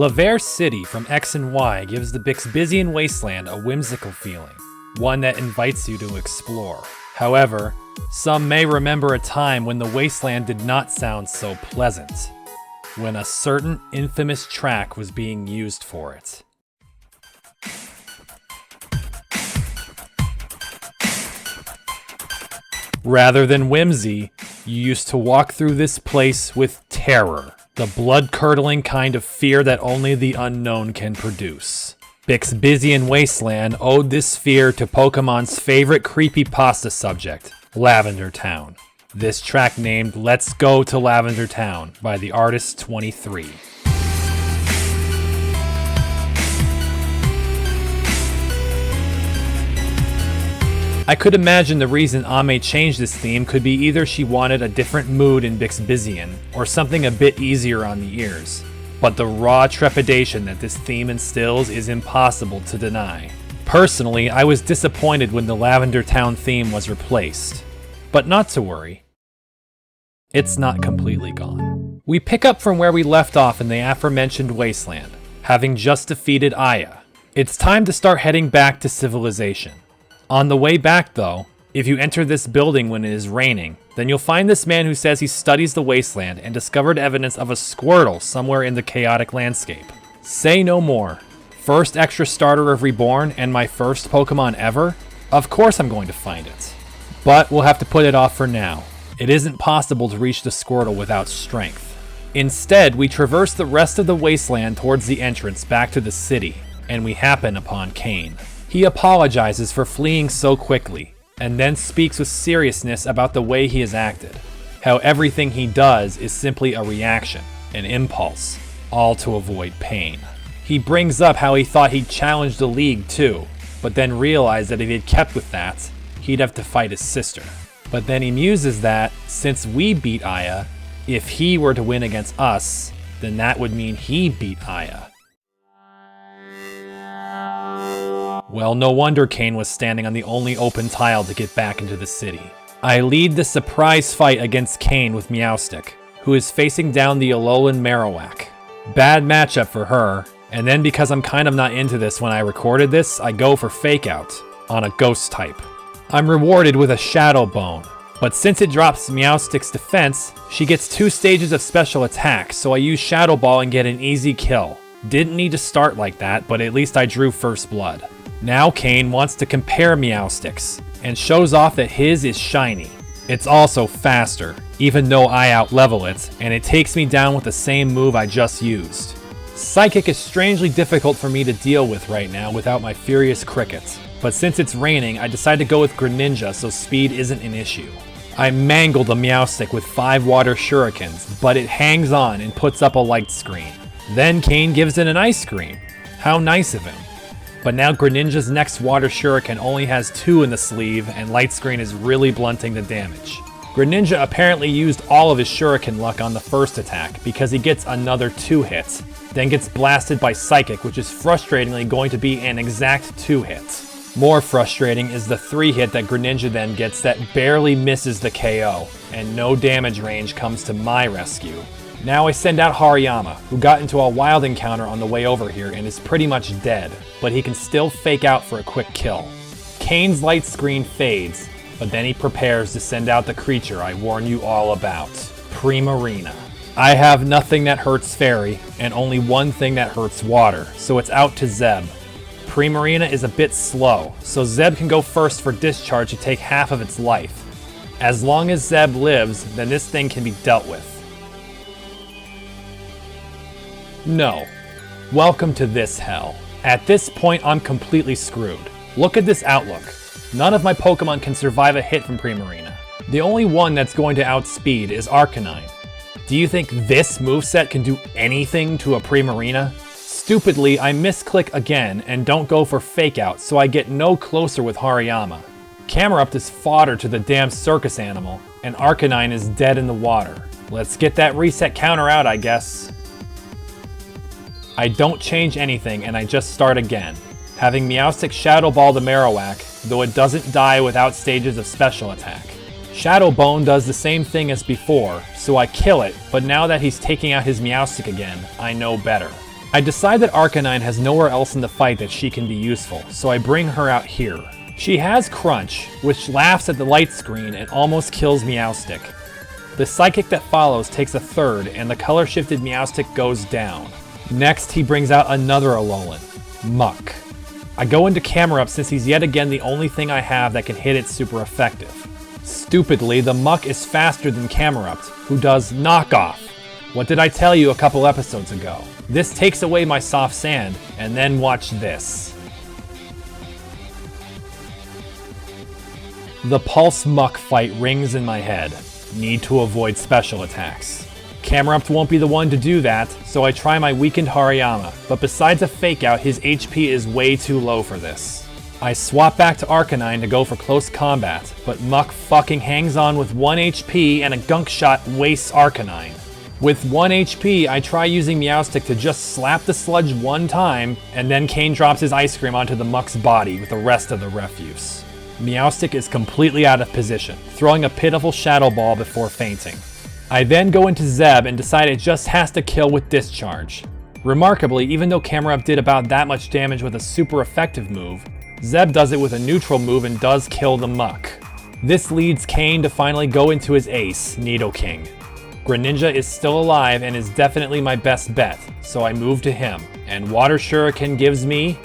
Blaver City from X and Y gives the Bixbysian wasteland a whimsical feeling, one that invites you to explore. However, some may remember a time when the wasteland did not sound so pleasant, when a certain infamous track was being used for it. Rather than whimsy, you used to walk through this place with terror, the blood-curdling kind of fear that only the unknown can produce. Bixbysian Wasteland owed this fear to Pokemon's favorite creepypasta subject, Lavender Town. This track named Let's Go to Lavender Town by the artist 23. I could imagine the reason Ame changed this theme could be either she wanted a different mood in Bixbysian, or something a bit easier on the ears. But the raw trepidation that this theme instills is impossible to deny. Personally, I was disappointed when the Lavender Town theme was replaced. But not to worry. It's not completely gone. We pick up from where we left off in the aforementioned wasteland, having just defeated Aya. It's time to start heading back to civilization. On the way back though, if you enter this building when it is raining, then you'll find this man who says he studies the wasteland and discovered evidence of a Squirtle somewhere in the chaotic landscape. Say no more. First extra starter of Reborn and my first Pokemon ever? Of course I'm going to find it. But we'll have to put it off for now. It isn't possible to reach the Squirtle without strength. Instead, we traverse the rest of the wasteland towards the entrance back to the city, and we happen upon Kane. He apologizes for fleeing so quickly, and then speaks with seriousness about the way he has acted. How everything he does is simply a reaction, an impulse, all to avoid pain. He brings up how he thought he'd challenge the League too, but then realized that if he'd kept with that, he'd have to fight his sister. But then he muses that, since we beat Aya, if he were to win against us, then that would mean he beat Aya. Well, no wonder Kane was standing on the only open tile to get back into the city. I lead the surprise fight against Kane with Meowstic, who is facing down the Alolan Marowak. Bad matchup for her, and then because I'm kind of not into this when I recorded this, I go for Fake Out on a Ghost type. I'm rewarded with a Shadow Bone, but since it drops Meowstic's defense, she gets 2 stages of special attack, so I use Shadow Ball and get an easy kill. Didn't need to start like that, but at least I drew first blood. Now Kane wants to compare Meowstics, and shows off that his is shiny. It's also faster, even though I outlevel it, and it takes me down with the same move I just used. Psychic is strangely difficult for me to deal with right now without my Furious Cricket, but since it's raining, I decide to go with Greninja so speed isn't an issue. I mangle the Meowstic with 5 water shurikens, but it hangs on and puts up a light screen. Then Kane gives it an ice screen. How nice of him. But now Greninja's next water shuriken only has 2 in the sleeve, and light screen is really blunting the damage. Greninja apparently used all of his shuriken luck on the first attack, because he gets another 2 hits, then gets blasted by Psychic, which is frustratingly going to be an exact 2 hits. More frustrating is the 3 hit that Greninja then gets that barely misses the KO, and no damage range comes to my rescue. Now I send out Hariyama, who got into a wild encounter on the way over here and is pretty much dead, but he can still fake out for a quick kill. Kane's light screen fades, but then he prepares to send out the creature I warn you all about, Primarina. I have nothing that hurts Fairy, and only one thing that hurts Water, so it's out to Zeb. Primarina is a bit slow, so Zeb can go first for discharge to take half of its life. As long as Zeb lives, then this thing can be dealt with. No. Welcome to this hell. At this point, I'm completely screwed. Look at this outlook. None of my Pokemon can survive a hit from Primarina. The only one that's going to outspeed is Arcanine. Do you think this moveset can do anything to a Primarina? Stupidly, I misclick again and don't go for Fake Out, so I get no closer with Hariyama. Camerupt is fodder to the damn circus animal, and Arcanine is dead in the water. Let's get that reset counter out, I guess. I don't change anything and I just start again, having Meowstic Shadow Ball the Marowak, though it doesn't die without stages of special attack. Shadow Bone does the same thing as before, so I kill it, but now that he's taking out his Meowstic again, I know better. I decide that Arcanine has nowhere else in the fight that she can be useful, so I bring her out here. She has Crunch, which laughs at the light screen and almost kills Meowstic. The Psychic that follows takes a third, and the color-shifted Meowstic goes down. Next, he brings out another Alolan, Muck. I go into Camera Up since he's yet again the only thing I have that can hit it super effective. Stupidly, the Muck is faster than Camerupt, who does Knock Off. What did I tell you a couple episodes ago? This takes away my soft sand, and then watch this. The Pulse Muck fight rings in my head. Need to avoid special attacks. Camerupt won't be the one to do that, so I try my weakened Hariyama, but besides a fake out, his HP is way too low for this. I swap back to Arcanine to go for close combat, but Muck fucking hangs on with 1 HP and a Gunk Shot wastes Arcanine. With 1 HP, I try using Meowstic to just slap the sludge one time, and then Kane drops his ice cream onto the Muck's body with the rest of the refuse. Meowstic is completely out of position, throwing a pitiful Shadow Ball before fainting. I then go into Zeb and decide it just has to kill with Discharge. Remarkably, even though Camerupt did about that much damage with a super effective move, Zeb does it with a neutral move and does kill the Muck. This leads Kane to finally go into his ace, Nidoking. Greninja is still alive and is definitely my best bet, so I move to him, and Water Shuriken gives me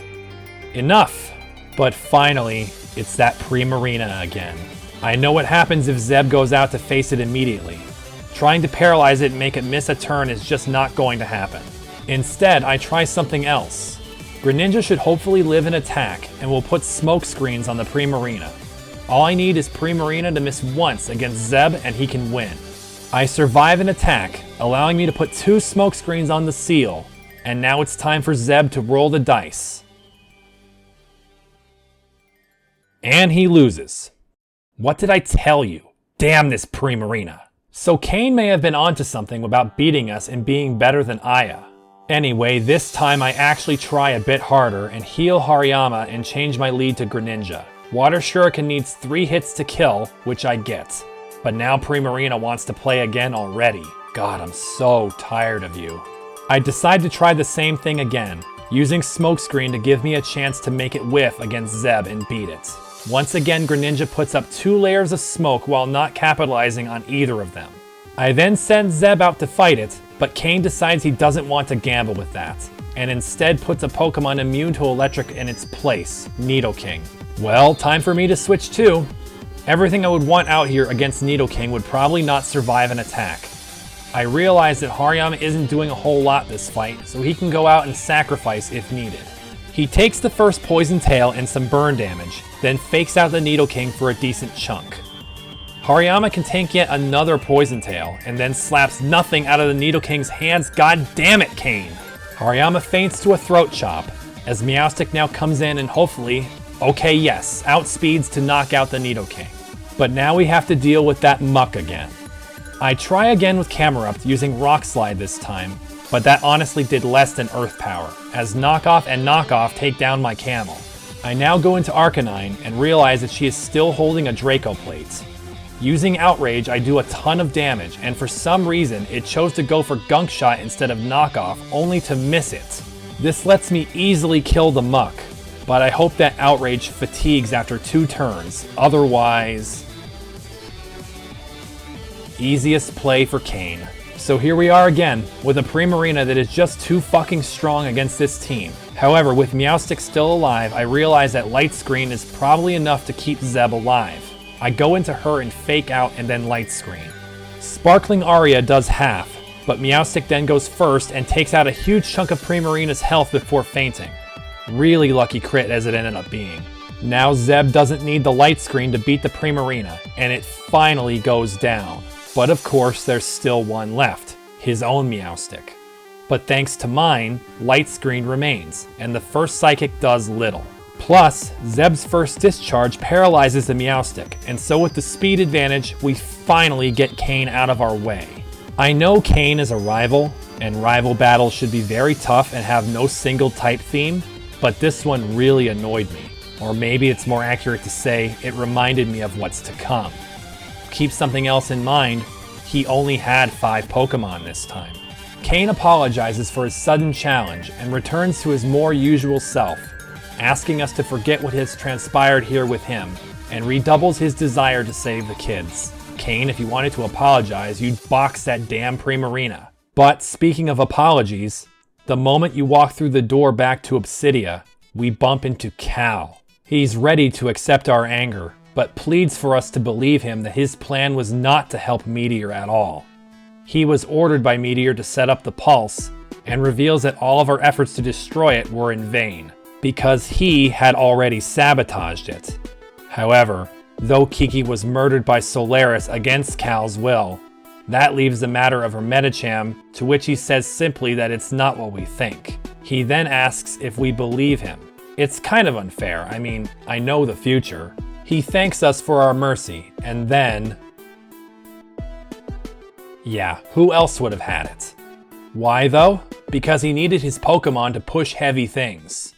enough. But finally, it's that Primarina again. I know what happens if Zeb goes out to face it immediately. Trying to paralyze it and make it miss a turn is just not going to happen. Instead, I try something else. Greninja should hopefully live an attack, and will put smoke screens on the Primarina. All I need is Primarina to miss once against Zeb and he can win. I survive an attack, allowing me to put 2 smoke screens on the seal, and now it's time for Zeb to roll the dice. And he loses. What did I tell you? Damn this Primarina. So Kane may have been onto something about beating us and being better than Aya. Anyway, this time I actually try a bit harder and heal Hariyama and change my lead to Greninja. Water Shuriken needs 3 hits to kill, which I get. But now Primarina wants to play again already. God, I'm so tired of you. I decide to try the same thing again, using Smokescreen to give me a chance to make it whiff against Zeb and beat it. Once again, Greninja puts up 2 layers of smoke while not capitalizing on either of them. I then send Zeb out to fight it, but Kane decides he doesn't want to gamble with that, and instead puts a Pokemon immune to electric in its place, Nidoking. Well, time for me to switch too. Everything I would want out here against Nidoking would probably not survive an attack. I realize that Hariyama isn't doing a whole lot this fight, so he can go out and sacrifice if needed. He takes the first Poison Tail and some burn damage, then fakes out the Nidoking for a decent chunk. Hariyama can tank yet another Poison Tail, and then slaps nothing out of the Nidoking's hands. God damn it, Kane! Hariyama feints to a Throat Chop, as Meowstic now comes in and hopefully, okay yes, outspeeds to knock out the Nidoking. But now we have to deal with that Muck again. I try again with Camerupt using Rock Slide this time, but that honestly did less than Earth Power, as Knockoff and Knockoff take down my Camel. I now go into Arcanine and realize that she is still holding a Draco Plate. Using Outrage, I do a ton of damage, and for some reason, it chose to go for Gunk Shot instead of Knockoff, only to miss it. This lets me easily kill the Muck, but I hope that Outrage fatigues after 2 turns, otherwise... Easiest play for Kane. So here we are again, with a Primarina that is just too fucking strong against this team. However, with Meowstic still alive, I realize that Light Screen is probably enough to keep Zeb alive. I go into her and fake out and then Light Screen. Sparkling Aria does half, but Meowstic then goes first and takes out a huge chunk of Primarina's health before fainting. Really lucky crit as it ended up being. Now Zeb doesn't need the Light Screen to beat the Primarina, and it finally goes down. But of course, there's still one left, his own Meowstic. But thanks to mine, Light Screen remains, and the first Psychic does little. Plus, Zeb's first discharge paralyzes the Meowstic, and so with the speed advantage, we finally get Kane out of our way. I know Kane is a rival, and rival battles should be very tough and have no single type theme, but this one really annoyed me. Or maybe it's more accurate to say, it reminded me of what's to come. Keep something else in mind, he only had 5 Pokemon this time. Kane apologizes for his sudden challenge and returns to his more usual self, asking us to forget what has transpired here with him, and redoubles his desire to save the kids. Kane, if you wanted to apologize, you'd box that damn Primarina. But speaking of apologies, the moment you walk through the door back to Obsidia, we bump into Cal. He's ready to accept our anger, but pleads for us to believe him that his plan was not to help Meteor at all. He was ordered by Meteor to set up the pulse, and reveals that all of our efforts to destroy it were in vain, because he had already sabotaged it. However, though Kiki was murdered by Solaris against Cal's will, that leaves the matter of her Medicham, to which he says simply that it's not what we think. He then asks if we believe him. It's kind of unfair, I mean, I know the future. He thanks us for our mercy, and then... yeah, who else would have had it? Why though? Because he needed his Pokemon to push heavy things.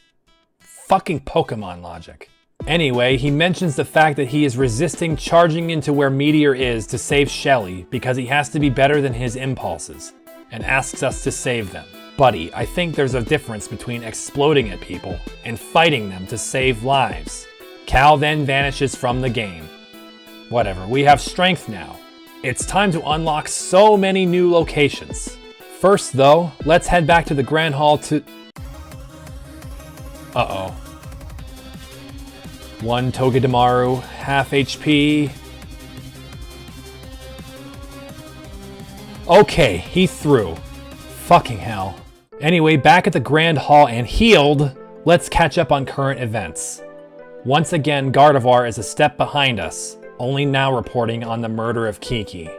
Fucking Pokemon logic. Anyway, he mentions the fact that he is resisting charging into where Meteor is to save Shelly because he has to be better than his impulses, and asks us to save them. Buddy, I think there's a difference between exploding at people and fighting them to save lives. Cal then vanishes from the game. Whatever, we have strength now. It's time to unlock so many new locations. First though, let's head back to the Grand Hall to... uh-oh. 1 Togedemaru, half HP. Okay, he threw. Fucking hell. Anyway, back at the Grand Hall and healed, let's catch up on current events. Once again, Gardevoir is a step behind us, only now reporting on the murder of Kiki.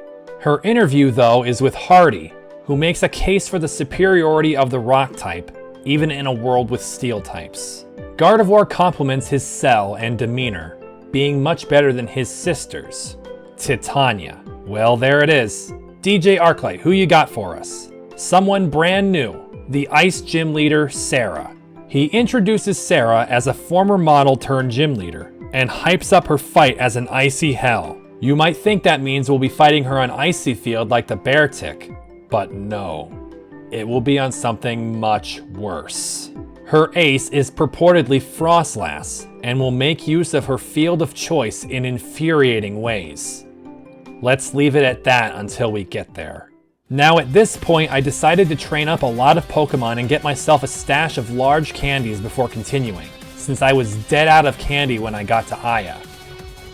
Her interview, though, is with Hardy, who makes a case for the superiority of the rock type, even in a world with steel types. Gardevoir compliments his cell and demeanor, being much better than his sisters. Titania. Well, there it is. DJ Arclight, who you got for us? Someone brand new, the Ice Gym Leader, Sarah. He introduces Sarah as a former model turned gym leader, and hypes up her fight as an icy hell. You might think that means we'll be fighting her on icy field like the Beartic, but no. It will be on something much worse. Her ace is purportedly Frostlass, and will make use of her field of choice in infuriating ways. Let's leave it at that until we get there. Now at this point, I decided to train up a lot of Pokemon and get myself a stash of large candies before continuing, since I was dead out of candy when I got to Aya.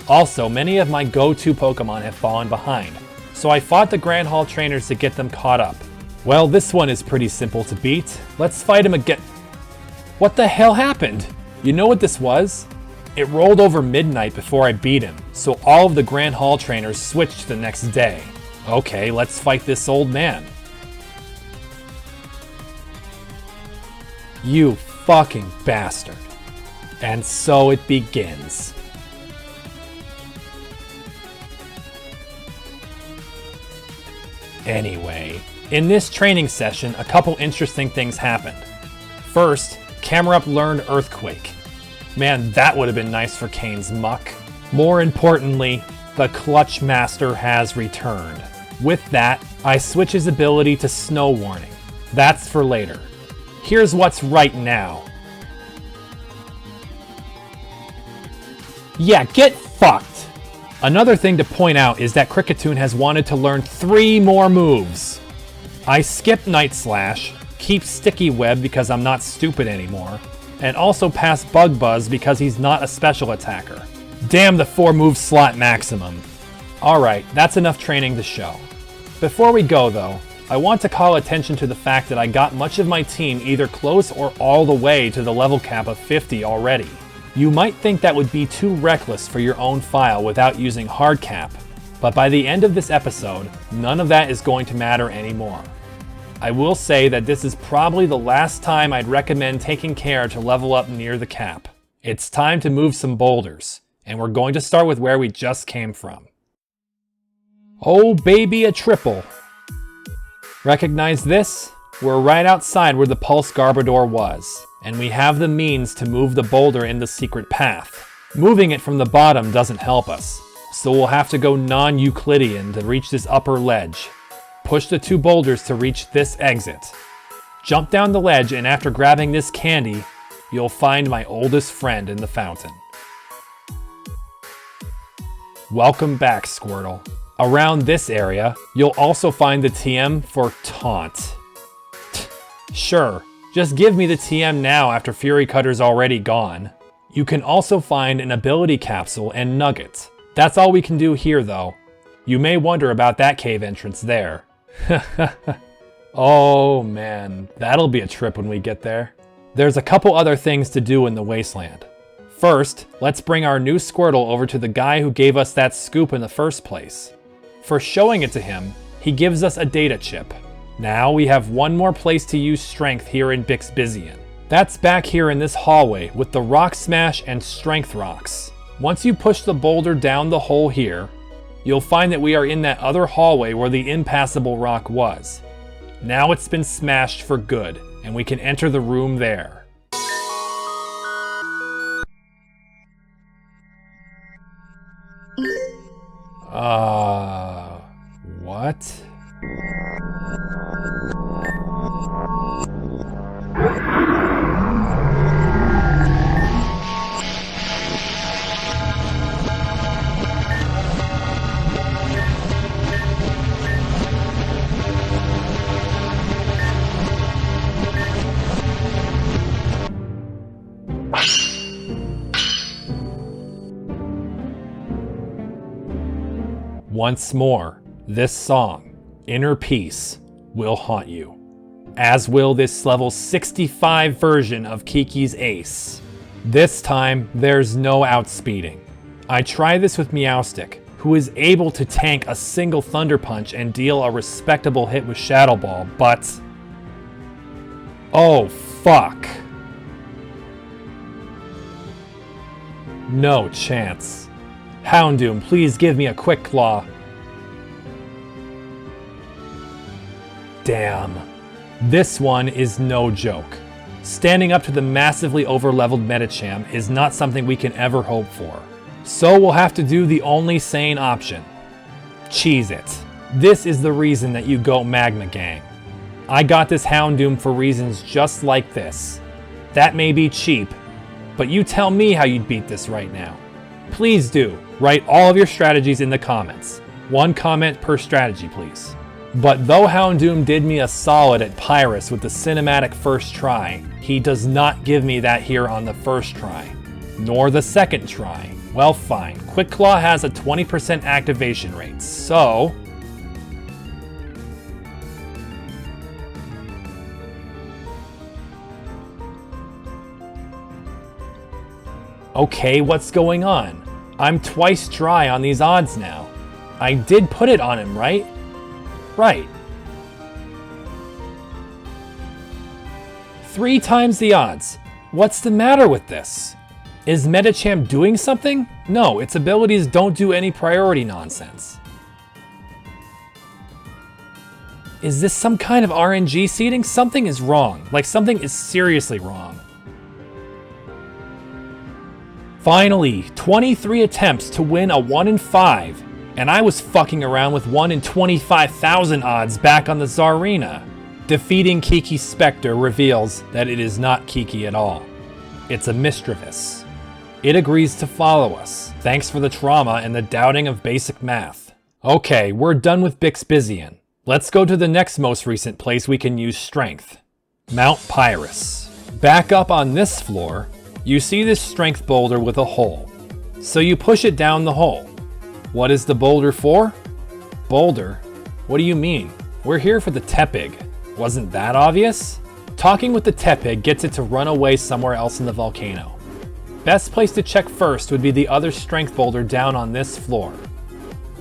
Also, many of my go-to Pokemon have fallen behind, so I fought the Grand Hall trainers to get them caught up. Well, this one is pretty simple to beat. Let's fight him again. What the hell happened? You know what this was? It rolled over midnight before I beat him, so all of the Grand Hall trainers switched the next day. Okay, let's fight this old man. You fucking bastard. And so it begins. Anyway, in this training session, a couple interesting things happened. First, Camerupt learned Earthquake. Man, that would have been nice for Kane's muck. More importantly, the Clutch Master has returned. With that, I switch his ability to Snow Warning. That's for later. Here's what's right now. Yeah, get fucked! Another thing to point out is that Kricketune has wanted to learn 3 more moves. I skip Night Slash, keep Sticky Web because I'm not stupid anymore, and also pass Bug Buzz because he's not a special attacker. Damn the 4-move slot maximum. Alright, that's enough training to show. Before we go though, I want to call attention to the fact that I got much of my team either close or all the way to the level cap of 50 already. You might think that would be too reckless for your own file without using hard cap, but by the end of this episode, none of that is going to matter anymore. I will say that this is probably the last time I'd recommend taking care to level up near the cap. It's time to move some boulders, and we're going to start with where we just came from. Oh baby, a triple. Recognize this? We're right outside where the Pulse Garbodor was, and we have the means to move the boulder in the secret path. Moving it from the bottom doesn't help us, so we'll have to go non-Euclidean to reach this upper ledge. Push the 2 boulders to reach this exit. Jump down the ledge, and after grabbing this candy, you'll find my oldest friend in the fountain. Welcome back, Squirtle. Around this area, you'll also find the TM for Taunt. Sure, just give me the TM now after Fury Cutter's already gone. You can also find an ability capsule and nugget. That's all we can do here though. You may wonder about that cave entrance there. Oh man, that'll be a trip when we get there. There's a couple other things to do in the wasteland. First, let's bring our new Squirtle over to the guy who gave us that scoop in the first place. For showing it to him, he gives us a data chip. Now we have one more place to use strength here in Bixbizian. That's back here in this hallway with the Rock Smash and Strength Rocks. Once you push the boulder down the hole here, you'll find that we are in that other hallway where the impassable rock was. Now it's been smashed for good, and we can enter the room there. What? Once more, this song, Inner Peace, will haunt you. As will this level 65 version of Kiki's Ace. This time, there's no outspeeding. I try this with Meowstic, who is able to tank a single Thunder Punch and deal a respectable hit with Shadow Ball, but... oh, fuck. No chance. Houndoom, please give me a Quick Claw. Damn. This one is no joke. Standing up to the massively overleveled Medicham is not something we can ever hope for. So we'll have to do the only sane option. Cheese it. This is the reason that you go Magma Gang. I got this Houndoom for reasons just like this. That may be cheap, but you tell me how you'd beat this right now. Please do. Write all of your strategies in the comments. 1 comment per strategy, please. But though Houndoom did me a solid at Pyrus with the cinematic first try, he does not give me that here on the first try. Nor the second try. Well fine, Quick Claw has a 20% activation rate, so... okay, what's going on? I'm twice dry on these odds now. I did put it on him, right? Right. 3 times the odds. What's the matter with this? Is Medicham doing something? No, its abilities don't do any priority nonsense. Is this some kind of RNG seeding? Something is wrong. Like, something is seriously wrong. Finally, 23 attempts to win a 1 in 5. And I was fucking around with 1 in 25,000 odds back on the Tsarina. Defeating Kiki's Spectre reveals that it is not Kiki at all. It's a Mischievous. It agrees to follow us, thanks for the trauma and the doubting of basic math. Okay, we're done with Bixbizian. Let's go to the next most recent place we can use strength. Mount Pyrus. Back up on this floor, you see this strength boulder with a hole. So you push it down the hole. What is the boulder for? Boulder? What do you mean? We're here for the Tepig. Wasn't that obvious? Talking with the Tepig gets it to run away somewhere else in the volcano. Best place to check first would be the other strength boulder down on this floor.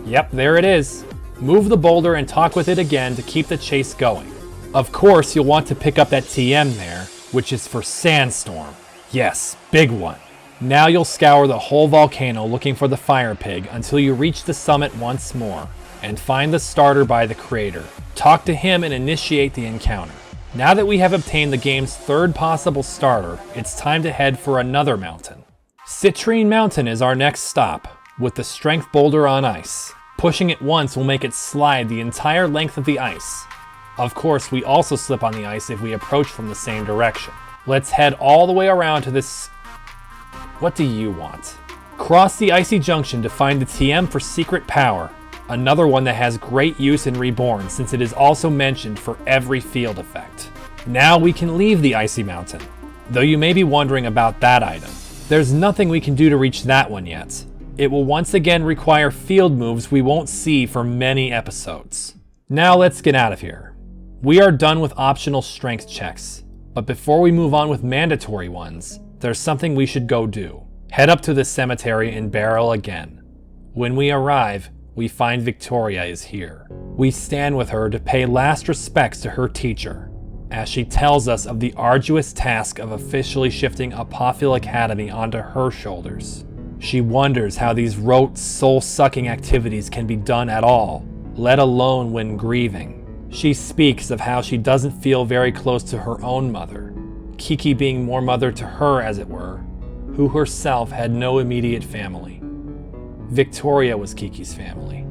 Yep, there it is. Move the boulder and talk with it again to keep the chase going. Of course, you'll want to pick up that TM there, which is for Sandstorm. Yes, big one. Now you'll scour the whole volcano looking for the Fire Pig until you reach the summit once more, and find the starter by the crater. Talk to him and initiate the encounter. Now that we have obtained the game's 3rd possible starter, it's time to head for another mountain. Citrine Mountain is our next stop, with the strength boulder on ice. Pushing it once will make it slide the entire length of the ice. Of course, we also slip on the ice if we approach from the same direction. Let's head all the way around to this... What do you want? Cross the icy junction to find the TM for secret power. Another one that has great use in Reborn since it is also mentioned for every field effect. Now we can leave the icy mountain. Though you may be wondering about that item. There's nothing we can do to reach that one yet. It will once again require field moves we won't see for many episodes. Now let's get out of here. We are done with optional strength checks, but before we move on with mandatory ones, there's something we should go do. Head up to the cemetery and burial again. When we arrive, we find Victoria is here. We stand with her to pay last respects to her teacher, as she tells us of the arduous task of officially shifting Apophil Academy onto her shoulders. She wonders how these rote, soul-sucking activities can be done at all, let alone when grieving. She speaks of how she doesn't feel very close to her own mother, Kiki being more mother to her as it were, who herself had no immediate family. Victoria was Kiki's family.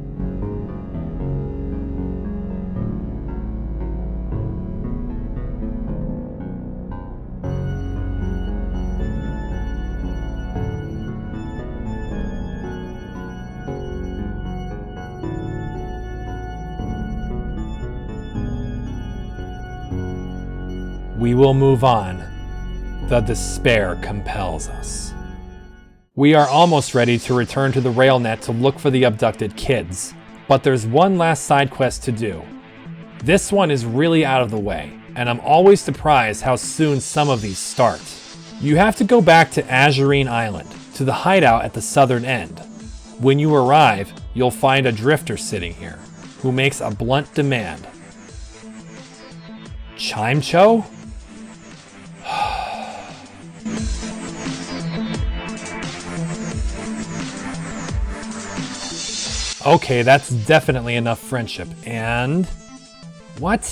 We will move on. The despair compels us. We are almost ready to return to the RailNet to look for the abducted kids, but there's one last side quest to do. This one is really out of the way, and I'm always surprised how soon some of these start. You have to go back to Azurine Island, to the hideout at the southern end. When you arrive, you'll find a drifter sitting here, who makes a blunt demand. Chimecho? Okay, that's definitely enough friendship. And... what?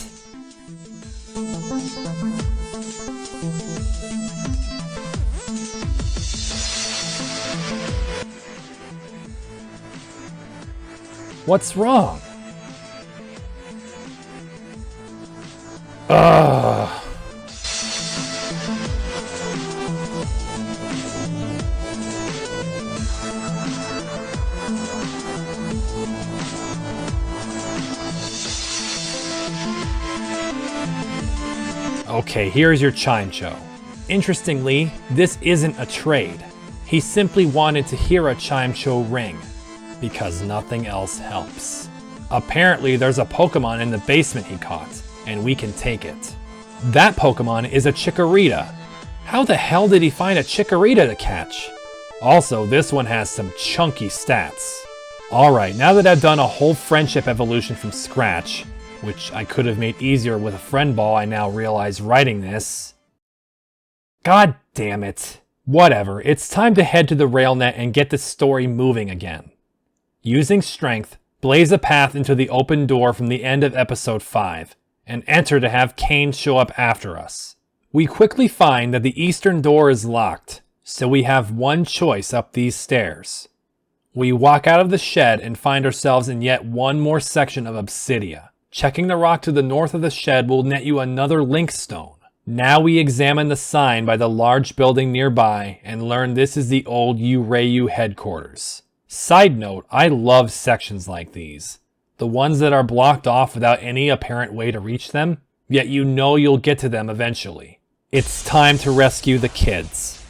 What's wrong? Ugh. Okay, here's your Chimecho. Interestingly, this isn't a trade. He simply wanted to hear a Chimecho ring, because nothing else helps. Apparently, there's a Pokemon in the basement he caught, and we can take it. That Pokemon is a Chikorita. How the hell did he find a Chikorita to catch? Also, this one has some chunky stats. Alright, now that I've done a whole friendship evolution from scratch, which I could have made easier with a friend ball I now realize writing this. God damn it. Whatever, it's time to head to the RailNet and get the story moving again. Using strength, blaze a path into the open door from the end of episode 5, and enter to have Kane show up after us. We quickly find that the eastern door is locked, so we have one choice up these stairs. We walk out of the shed and find ourselves in yet one more section of Obsidia. Checking the rock to the north of the shed will net you another link stone. Now we examine the sign by the large building nearby and learn this is the old Urayu headquarters. Side note, I love sections like these. The ones that are blocked off without any apparent way to reach them, yet you know you'll get to them eventually. It's time to rescue the kids.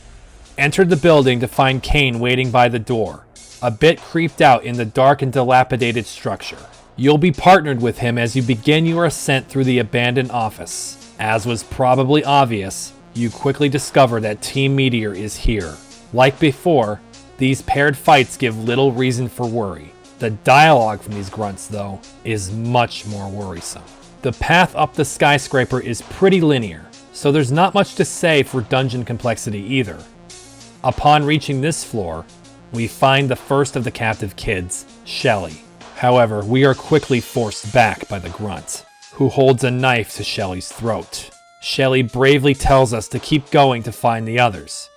Enter the building to find Kane waiting by the door, a bit creeped out in the dark and dilapidated structure. You'll be partnered with him as you begin your ascent through the abandoned office. As was probably obvious, you quickly discover that Team Meteor is here. Like before, these paired fights give little reason for worry. The dialogue from these grunts, though, is much more worrisome. The path up the skyscraper is pretty linear, so there's not much to say for dungeon complexity either. Upon reaching this floor, we find the first of the captive kids, Shelly. However, we are quickly forced back by the grunt, who holds a knife to Shelly's throat. Shelly bravely tells us to keep going to find the others.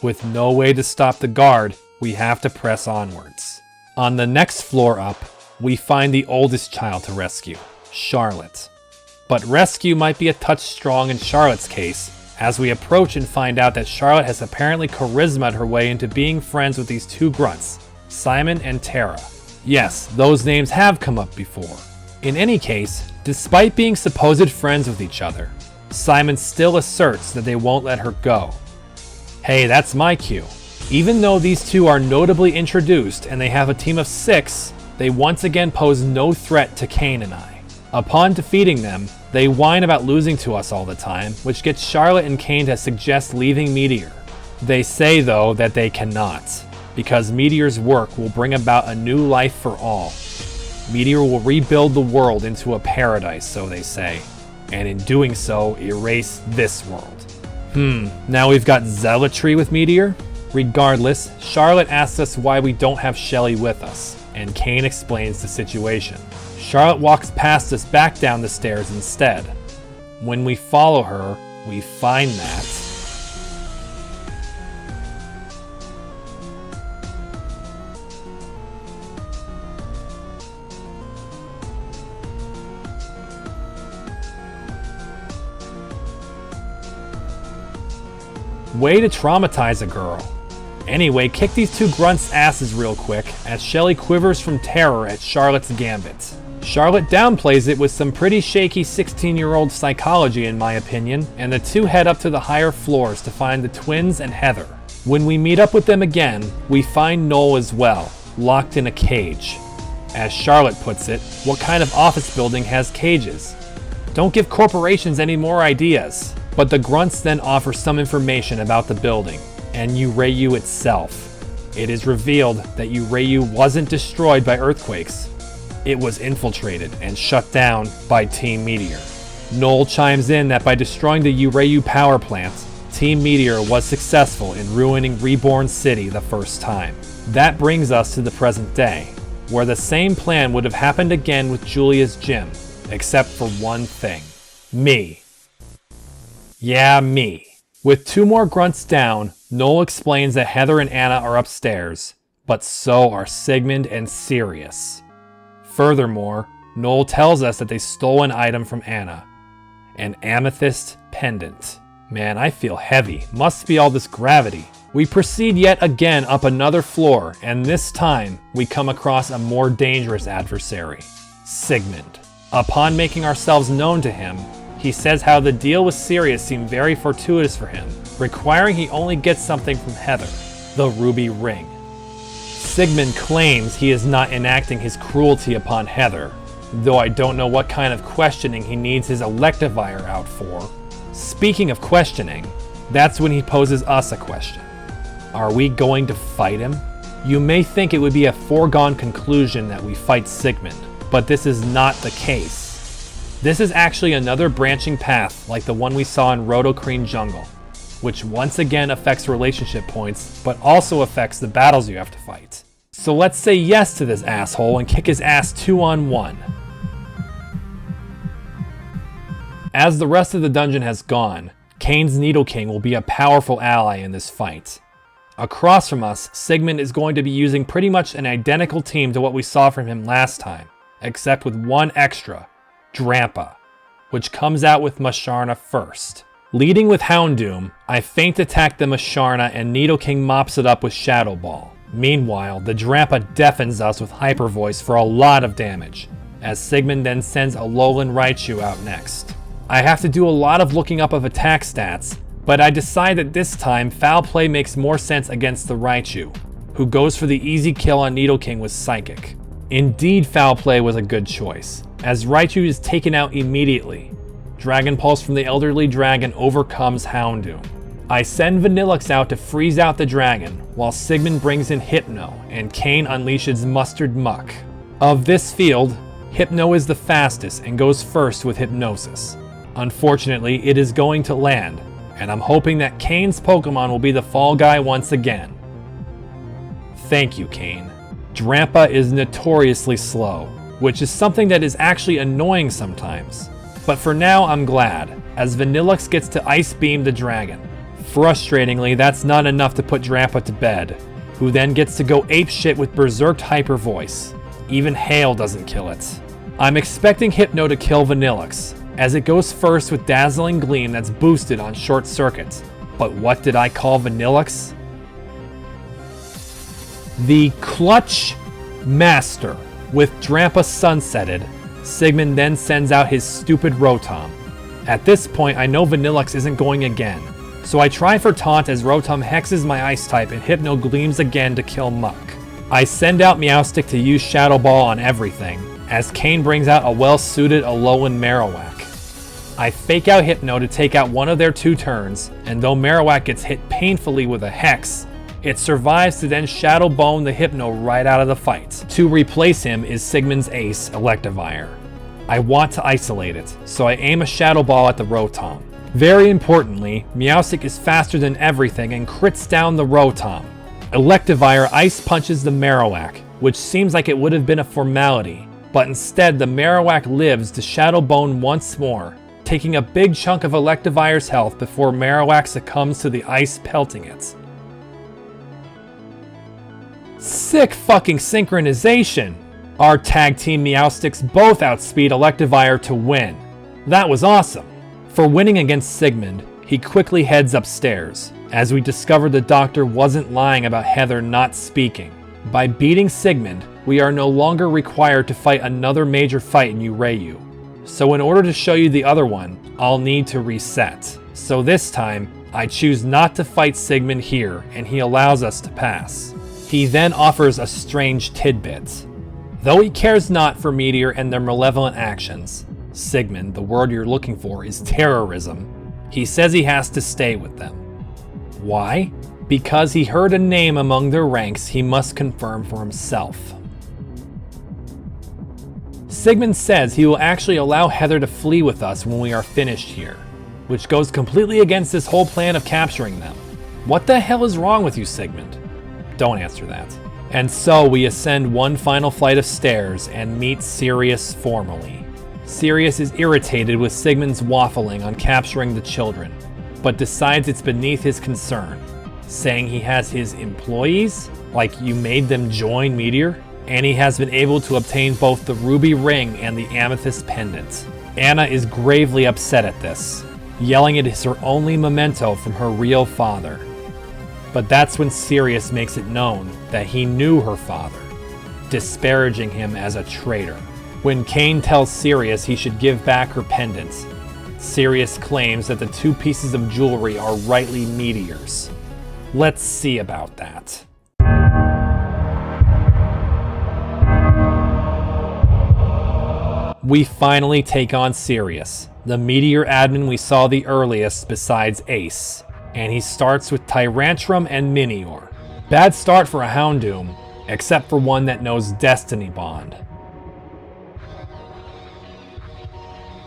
With no way to stop the guard, we have to press onwards. On the next floor up, we find the oldest child to rescue, Charlotte. But rescue might be a touch strong in Charlotte's case, as we approach and find out that Charlotte has apparently charismaed her way into being friends with these two grunts, Simon and Tara. Yes, those names have come up before. In any case, despite being supposed friends with each other, Simon still asserts that they won't let her go. Hey, that's my cue. Even though these two are notably introduced and they have a team of 6, they once again pose no threat to Kane and I. Upon defeating them, they whine about losing to us all the time, which gets Charlotte and Kane to suggest leaving Meteor. They say, though, that they cannot, because Meteor's work will bring about a new life for all. Meteor will rebuild the world into a paradise, so they say, and in doing so, erase this world. Now we've got zealotry with Meteor? Regardless, Charlotte asks us why we don't have Shelly with us, and Kane explains the situation. Charlotte walks past us back down the stairs instead. When we follow her, we find that way to traumatize a girl. Anyway, kick these two grunts' asses real quick as Shelly quivers from terror at Charlotte's gambit. Charlotte downplays it with some pretty shaky 16-year-old psychology in my opinion, and the two head up to the higher floors to find the twins and Heather. When we meet up with them again, we find Noel as well, locked in a cage. As Charlotte puts it, what kind of office building has cages? Don't give corporations any more ideas. But the grunts then offer some information about the building, and Urayu itself. It is revealed that Urayu wasn't destroyed by earthquakes. It was infiltrated and shut down by Team Meteor. Noel chimes in that by destroying the Urayu power plant, Team Meteor was successful in ruining Reborn City the first time. That brings us to the present day, where the same plan would have happened again with Julia's gym, except for one thing. Me. Yeah, me. With 2 more grunts down, Noel explains that Heather and Anna are upstairs, but so are Sigmund and Sirius. Furthermore, Noel tells us that they stole an item from Anna. An amethyst pendant. Man, I feel heavy. Must be all this gravity. We proceed yet again up another floor, and this time, we come across a more dangerous adversary, Sigmund. Upon making ourselves known to him, he says how the deal with Sirius seemed very fortuitous for him, requiring he only get something from Heather, the ruby ring. Sigmund claims he is not enacting his cruelty upon Heather, though I don't know what kind of questioning he needs his electivire out for. Speaking of questioning, that's when he poses us a question. Are we going to fight him? You may think it would be a foregone conclusion that we fight Sigmund, but this is not the case. This is actually another branching path like the one we saw in Rotocrene Jungle, which once again affects relationship points, but also affects the battles you have to fight. So let's say yes to this asshole and kick his ass 2-on-1. As the rest of the dungeon has gone, Kane's Needle King will be a powerful ally in this fight. Across from us, Sigmund is going to be using pretty much an identical team to what we saw from him last time, except with one extra, Drampa, which comes out with Masharna first. Leading with Houndoom, I feint attack the Masharna and Needle King mops it up with Shadow Ball. Meanwhile, the Drampa deafens us with Hyper Voice for a lot of damage, as Sigmund then sends Alolan Raichu out next. I have to do a lot of looking up of attack stats, but I decide that this time Foul Play makes more sense against the Raichu, who goes for the easy kill on Needle King with Psychic. Indeed, Foul Play was a good choice, as Raichu is taken out immediately. Dragon Pulse from the Elderly Dragon overcomes Houndoom. I send Vanillux out to freeze out the dragon, while Sigmund brings in Hypno, and Kane unleashes Mustard Muck. Of this field, Hypno is the fastest and goes first with Hypnosis. Unfortunately, it is going to land, and I'm hoping that Kane's Pokemon will be the fall guy once again. Thank you, Kane. Drampa is notoriously slow, which is something that is actually annoying sometimes. But for now, I'm glad, as Vanillux gets to Ice Beam the dragon. Frustratingly, that's not enough to put Drampa to bed, who then gets to go apeshit with Berserked Hyper Voice. Even hail doesn't kill it. I'm expecting Hypno to kill Vanillix, as it goes first with Dazzling Gleam that's boosted on Short Circuit. But what did I call Vanillix? The Clutch Master. With Drampa sunsetted, Sigmund then sends out his stupid Rotom. At this point, I know Vanillix isn't going again, so I try for Taunt as Rotom hexes my Ice type and Hypno Gleams again to kill Muck. I send out Meowstic to use Shadow Ball on everything, as Kane brings out a well-suited Alolan Marowak. I fake out Hypno to take out one of their 2 turns, and though Marowak gets hit painfully with a Hex, it survives to then Shadow Bone the Hypno right out of the fight. To replace him is Sigmund's ace, Electivire. I want to isolate it, so I aim a Shadow Ball at the Rotom. Very importantly, Meowstic is faster than everything and crits down the Rotom. Electivire Ice Punches the Marowak, which seems like it would have been a formality, but instead the Marowak lives to Shadow Bone once more, taking a big chunk of Electivire's health before Marowak succumbs to the ice pelting it. Sick fucking synchronization! Our tag team Meowstics both outspeed Electivire to win. That was awesome. For winning against Sigmund, he quickly heads upstairs, as we discover the doctor wasn't lying about Heather not speaking. By beating Sigmund, we are no longer required to fight another major fight in Urayu. So in order to show you the other one, I'll need to reset. So this time, I choose not to fight Sigmund here, and he allows us to pass. He then offers a strange tidbit. Though he cares not for Meteor and their malevolent actions, Sigmund, the word you're looking for is terrorism, he says he has to stay with them. Why? Because he heard a name among their ranks he must confirm for himself. Sigmund says he will actually allow Heather to flee with us when we are finished here, which goes completely against this whole plan of capturing them. What the hell is wrong with you, Sigmund? Don't answer that. And so we ascend one final flight of stairs and meet Sirius formally. Sirius is irritated with Sigmund's waffling on capturing the children, but decides it's beneath his concern, saying he has his employees, like you made them join Meteor, and he has been able to obtain both the ruby ring and the amethyst pendant. Anna is gravely upset at this, yelling it is her only memento from her real father. But that's when Sirius makes it known that he knew her father, disparaging him as a traitor. When Kane tells Sirius he should give back her pendant, Sirius claims that the 2 pieces of jewelry are rightly Meteor's. Let's see about that. We finally take on Sirius, the Meteor admin we saw the earliest besides Ace, and he starts with Tyrantrum and Minior. Bad start for a Houndoom, except for one that knows Destiny Bond.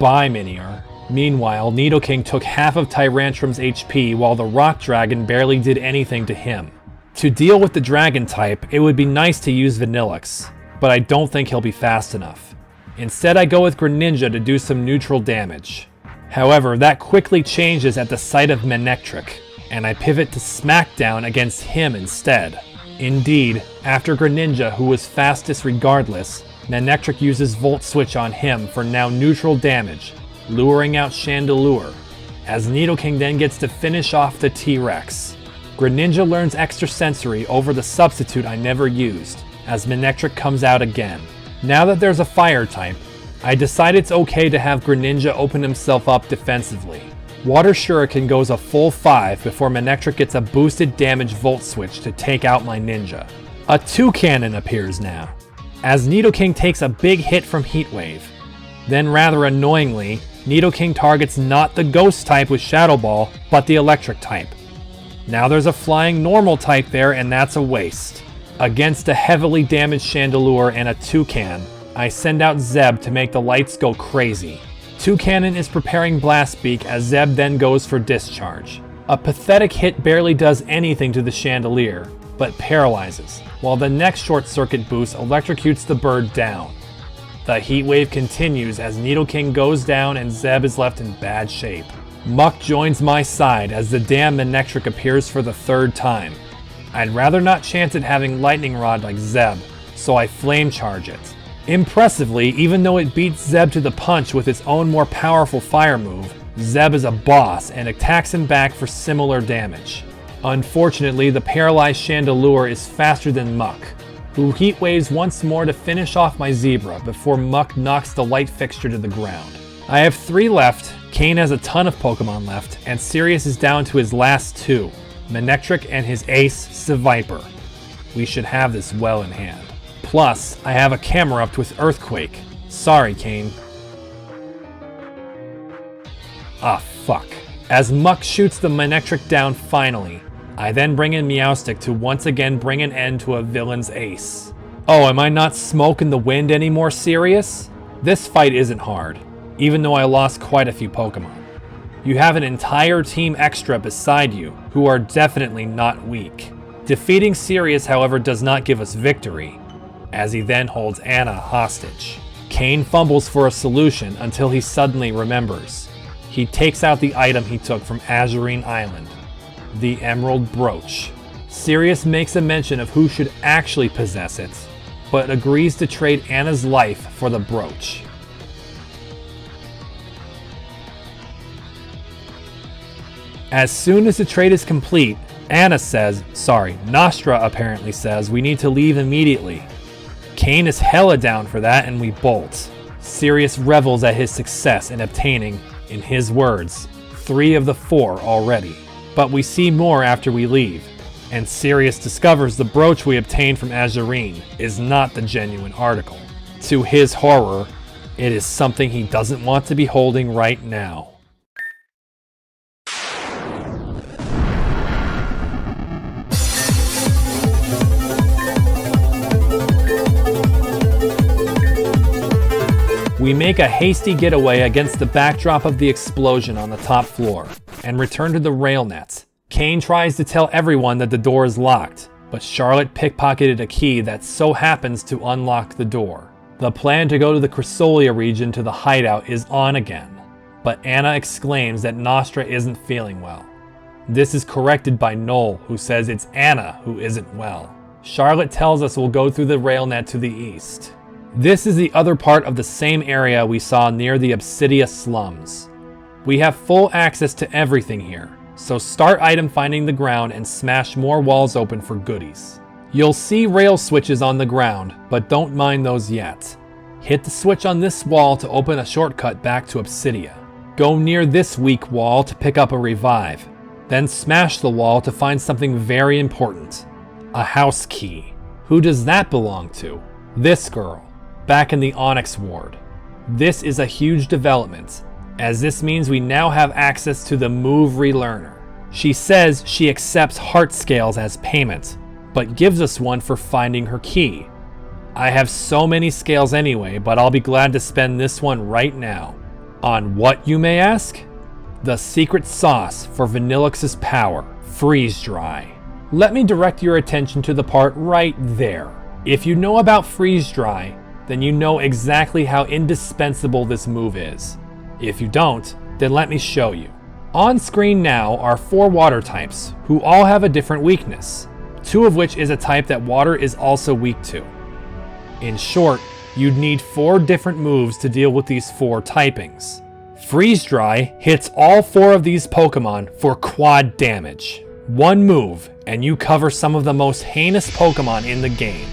Bye, Minior. Meanwhile, Nidoking took half of Tyrantrum's HP while the Rock Dragon barely did anything to him. To deal with the Dragon type, it would be nice to use Vanillix, but I don't think he'll be fast enough. Instead, I go with Greninja to do some neutral damage. However, that quickly changes at the sight of Manectric, and I pivot to Smackdown against him instead. Indeed, after Greninja, who was fastest regardless, Manectric uses Volt Switch on him for now neutral damage, luring out Chandelure, as Nidoking then gets to finish off the T-Rex. Greninja learns Extra Sensory over the substitute I never used, as Manectric comes out again. Now that there's a fire type, I decide it's okay to have Greninja open himself up defensively. Water Shuriken goes a full 5 before Manectric gets a boosted damage Volt Switch to take out my ninja. A Toucannon appears now, as Nidoking takes a big hit from Heat Wave. Then rather annoyingly, Nidoking targets not the Ghost type with Shadow Ball, but the Electric type. Now there's a flying normal type there, and that's a waste. Against a heavily damaged Chandelure and a Toucan, I send out Zeb to make the lights go crazy. Toucannon is preparing Blast Beak as Zeb then goes for Discharge. A pathetic hit barely does anything to the Chandelier, but paralyzes, while the next Short Circuit boost electrocutes the bird down. The Heat Wave continues as Nidoking goes down and Zeb is left in bad shape. Muck joins my side as the damn Manectric appears for the 3rd time. I'd rather not chance it having Lightning Rod like Zeb, so I flame charge it. Impressively, even though it beats Zeb to the punch with its own more powerful fire move, Zeb is a boss and attacks him back for similar damage. Unfortunately, the paralyzed Chandelure is faster than Muck, who heat waves once more to finish off my zebra before Muck knocks the light fixture to the ground. I have 3 left, Kane has a ton of Pokemon left, and Sirius is down to his last 2, Manectric and his ace, Seviper. We should have this well in hand. Plus, I have a camera up with Earthquake. Sorry, Kane. Ah, fuck. As Muck shoots the Manectric down finally, I then bring in Meowstic to once again bring an end to a villain's ace. Oh, am I not smoke in the wind anymore, Sirius? This fight isn't hard, even though I lost quite a few Pokemon. You have an entire team extra beside you, who are definitely not weak. Defeating Sirius, however, does not give us victory, as he then holds Anna hostage. Kane fumbles for a solution until he suddenly remembers. He takes out the item he took from Azurine Island, the Emerald Brooch. Sirius makes a mention of who should actually possess it, but agrees to trade Anna's life for the brooch. As soon as the trade is complete, Nostra apparently says we need to leave immediately. Kane is hella down for that and we bolt. Sirius revels at his success in obtaining, in his words, 3 of the 4 already. But we see more after we leave, and Sirius discovers the brooch we obtained from Azurine is not the genuine article. To his horror, it is something he doesn't want to be holding right now. We make a hasty getaway against the backdrop of the explosion on the top floor, and return to the rail net. Kane tries to tell everyone that the door is locked, but Charlotte pickpocketed a key that so happens to unlock the door. The plan to go to the Chrysolia region to the hideout is on again, but Anna exclaims that Nostra isn't feeling well. This is corrected by Noel, who says it's Anna who isn't well. Charlotte tells us we'll go through the rail net to the east. This is the other part of the same area we saw near the Obsidia slums. We have full access to everything here, so start item finding the ground and smash more walls open for goodies. You'll see rail switches on the ground, but don't mind those yet. Hit the switch on this wall to open a shortcut back to Obsidia. Go near this weak wall to pick up a revive, then smash the wall to find something very important. A house key. Who does that belong to? This girl. Back in the Onyx ward. This is a huge development, as this means we now have access to the Move Relearner. She says she accepts heart scales as payment, but gives us one for finding her key. I have so many scales anyway, but I'll be glad to spend this one right now. On what, you may ask? The secret sauce for Vanillux's power, Freeze Dry. Let me direct your attention to the part right there. If you know about Freeze Dry, then you know exactly how indispensable this move is. If you don't, then let me show you. On screen now are 4 water types, who all have a different weakness, 2 of which is a type that water is also weak to. In short, you'd need 4 different moves to deal with these 4 typings. Freeze Dry hits all 4 of these Pokemon for quad damage. 1 move, and you cover some of the most heinous Pokemon in the game.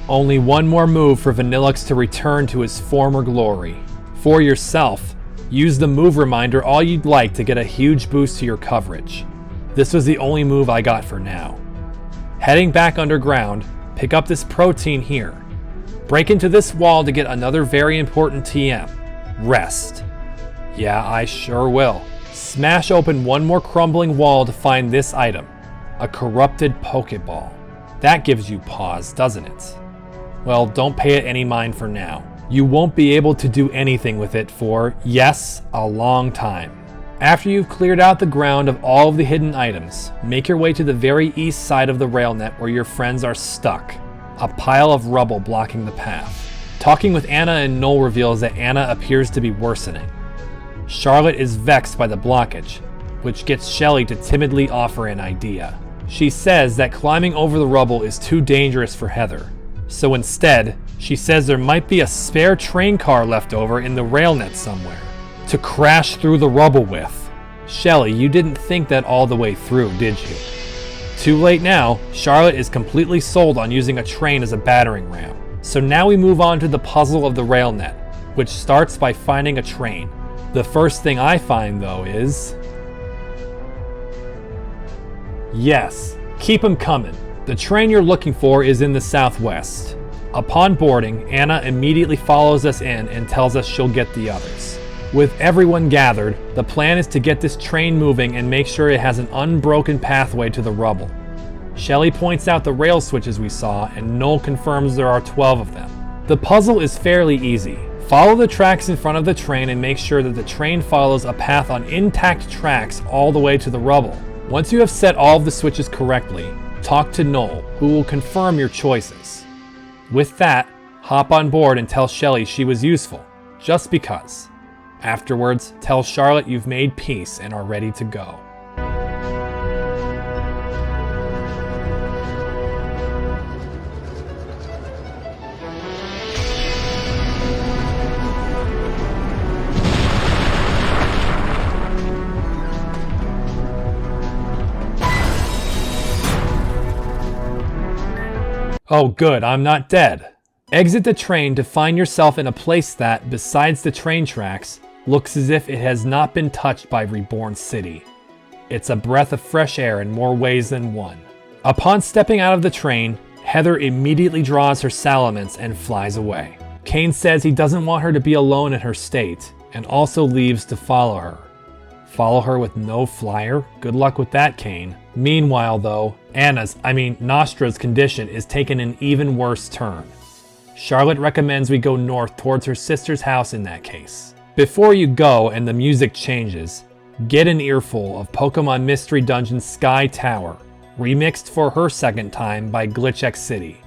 Only 1 more move for Vanillux to return to his former glory. For yourself, use the move reminder all you'd like to get a huge boost to your coverage. This was the only move I got for now. Heading back underground, pick up this protein here. Break into this wall to get another very important TM. Rest. Yeah, I sure will. Smash open 1 more crumbling wall to find this item. A corrupted Pokeball. That gives you pause, doesn't it? Well, don't pay it any mind for now. You won't be able to do anything with it for, yes, a long time. After you've cleared out the ground of all of the hidden items, make your way to the very east side of the rail net where your friends are stuck. A pile of rubble blocking the path. Talking with Anna and Noel reveals that Anna appears to be worsening. Charlotte is vexed by the blockage, which gets Shelly to timidly offer an idea. She says that climbing over the rubble is too dangerous for Heather, So instead, she says there might be a spare train car left over in the rail net somewhere to crash through the rubble with. Shelly, you didn't think that all the way through, did you? Too late now. Charlotte is completely sold on using a train as a battering ram. So now we move on to the puzzle of the rail net, which starts by finding a train. The first thing I find, though, is... yes, keep 'em coming. The train you're looking for is in the southwest. Upon boarding, Anna immediately follows us in and tells us she'll get the others. With everyone gathered, the plan is to get this train moving and make sure it has an unbroken pathway to the rubble. Shelly points out the rail switches we saw, and Noel confirms there are 12 of them. The puzzle is fairly easy. Follow the tracks in front of the train and make sure that the train follows a path on intact tracks all the way to the rubble. Once you have set all of the switches correctly, talk to Noel, who will confirm your choices. With that, hop on board and tell Shelly she was useful, just because. Afterwards, tell Charlotte you've made peace and are ready to go. Oh good, I'm not dead. Exit the train to find yourself in a place that, besides the train tracks, looks as if it has not been touched by Reborn City. It's a breath of fresh air in more ways than one. Upon stepping out of the train, Heather immediately draws her salamence and flies away. Kane says he doesn't want her to be alone in her state, and also leaves to follow her. Follow her with no flyer? Good luck with that, Kane. Meanwhile though, Nostra's condition is taking an even worse turn. Charlotte recommends we go north towards her sister's house in that case. Before you go and the music changes, get an earful of Pokemon Mystery Dungeon Sky Tower, remixed for her second time by Glitch City.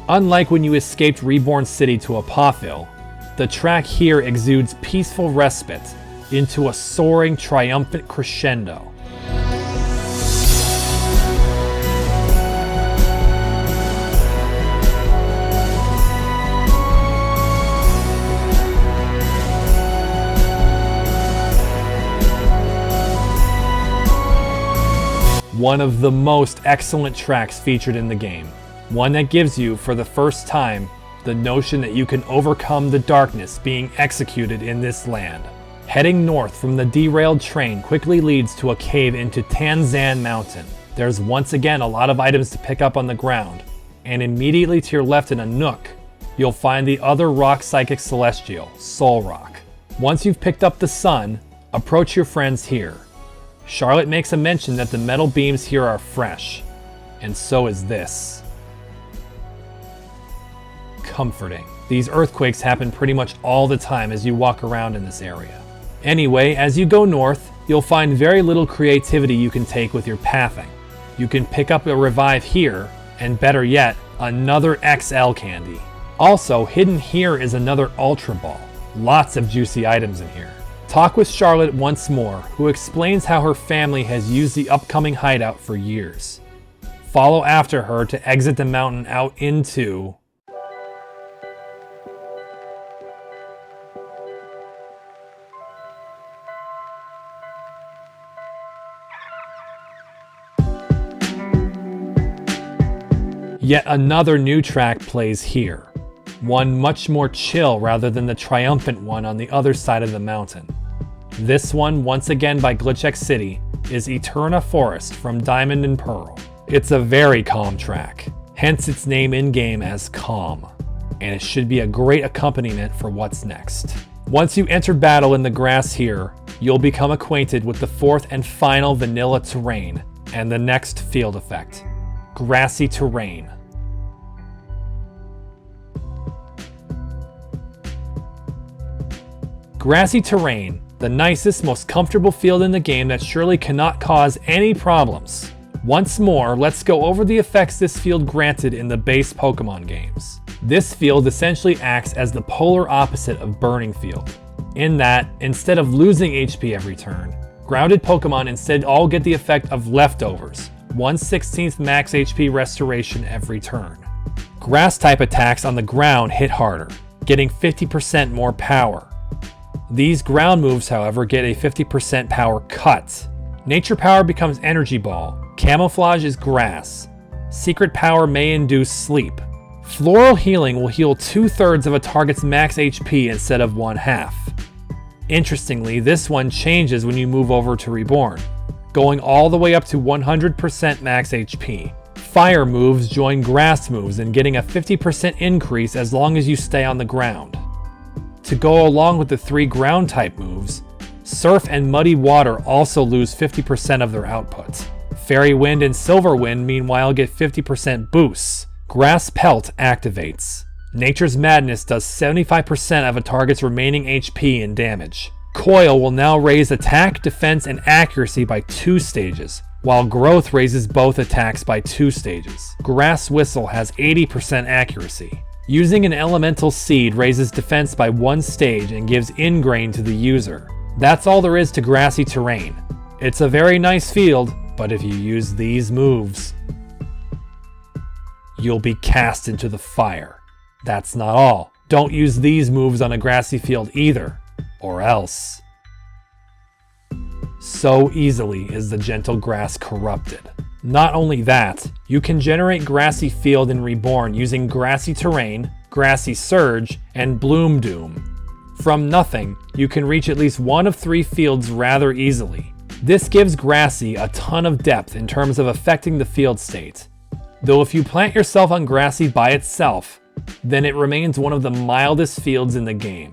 Unlike when you escaped Reborn City to Apophil, the track here exudes peaceful respite into a soaring, triumphant crescendo. One of the most excellent tracks featured in the game. One that gives you, for the first time, the notion that you can overcome the darkness being executed in this land. Heading north from the derailed train quickly leads to a cave into Tanzan Mountain. There's once again a lot of items to pick up on the ground, and immediately to your left in a nook, you'll find the other rock psychic celestial, Soul Rock. Once you've picked up the sun, approach your friends here. Charlotte makes a mention that the metal beams here are fresh, and so is this. Comforting. These earthquakes happen pretty much all the time as you walk around in this area. Anyway, as you go north, you'll find very little creativity you can take with your pathing. You can pick up a revive here, and better yet, another XL candy. Also, hidden here is another Ultra Ball. Lots of juicy items in here. Talk with Charlotte once more, who explains how her family has used the upcoming hideout for years. Follow after her to exit the mountain out into... Yet another new track plays here, one much more chill rather than the triumphant one on the other side of the mountain. This one, once again by Glitch City, is Eterna Forest from Diamond and Pearl. It's a very calm track, hence its name in-game as Calm, and it should be a great accompaniment for what's next. Once you enter battle in the grass here, you'll become acquainted with the fourth and final vanilla terrain and the next field effect, Grassy Terrain. Grassy Terrain, the nicest, most comfortable field in the game that surely cannot cause any problems. Once more, let's go over the effects this field granted in the base Pokemon games. This field essentially acts as the polar opposite of Burning Field. in that, instead of losing HP every turn, grounded Pokemon instead all get the effect of leftovers, 1/16 max HP restoration every turn. Grass-type attacks on the ground hit harder, getting 50% more power. These ground moves, however, get a 50% power cut. Nature Power becomes Energy Ball. Camouflage is Grass. Secret Power may induce Sleep. Floral Healing will heal 2/3 of a target's max HP instead of 1/2. Interestingly, this one changes when you move over to Reborn, going all the way up to 100% max HP. Fire moves join Grass moves and getting a 50% increase as long as you stay on the ground. To go along with the 3 ground-type moves, Surf and Muddy Water also lose 50% of their output. Fairy Wind and Silver Wind meanwhile get 50% boosts. Grass Pelt activates. Nature's Madness does 75% of a target's remaining HP and damage. Coil will now raise attack, defense, and accuracy by 2 stages, while Growth raises both attacks by 2 stages. Grass Whistle has 80% accuracy. Using an Elemental Seed raises defense by 1 stage and gives Ingrain to the user. That's all there is to grassy terrain. It's a very nice field, but if you use these moves, you'll be cast into the fire. That's not all. Don't use these moves on a grassy field either, or else. So easily is the gentle grass corrupted. Not only that, you can generate Grassy Field in Reborn using Grassy Terrain, Grassy Surge, and Bloom Doom. From nothing, you can reach at least one of 3 fields rather easily. This gives Grassy a ton of depth in terms of affecting the field state. Though if you plant yourself on Grassy by itself, then it remains one of the mildest fields in the game.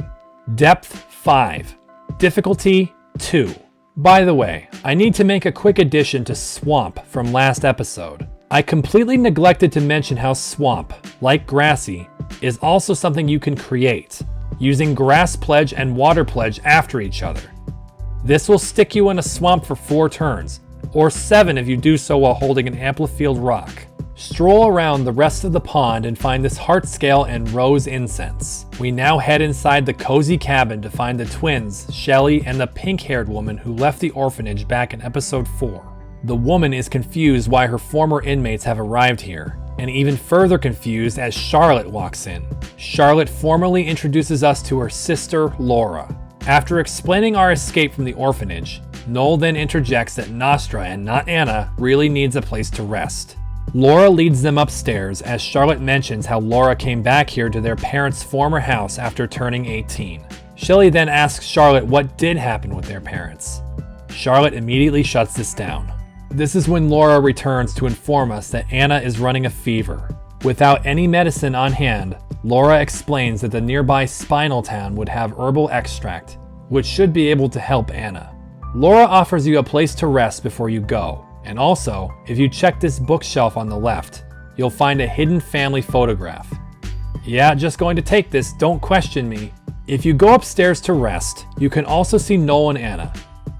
Depth 5, difficulty 2. By the way, I need to make a quick addition to Swamp from last episode. I completely neglected to mention how Swamp, like Grassy, is also something you can create, using Grass Pledge and Water Pledge after each other. This will stick you in a swamp for 4 turns, or 7 if you do so while holding an Amplifield Rock. Stroll around the rest of the pond and find this heart scale and rose incense. We now head inside the cozy cabin to find the twins, Shelly and the pink-haired woman who left the orphanage back in episode 4. The woman is confused why her former inmates have arrived here, and even further confused as Charlotte walks in. Charlotte formally introduces us to her sister, Laura. After explaining our escape from the orphanage, Noel then interjects that Nostra and not Anna really needs a place to rest. Laura leads them upstairs as Charlotte mentions how Laura came back here to their parents' former house after turning 18. Shelly then asks Charlotte what did happen with their parents. Charlotte immediately shuts this down. This is when Laura returns to inform us that Anna is running a fever. Without any medicine on hand, Laura explains that the nearby Spinal Town would have herbal extract, which should be able to help Anna. Laura offers you a place to rest before you go. And also, if you check this bookshelf on the left, you'll find a hidden family photograph. Yeah, just going to take this, don't question me. If you go upstairs to rest, you can also see Noel and Anna.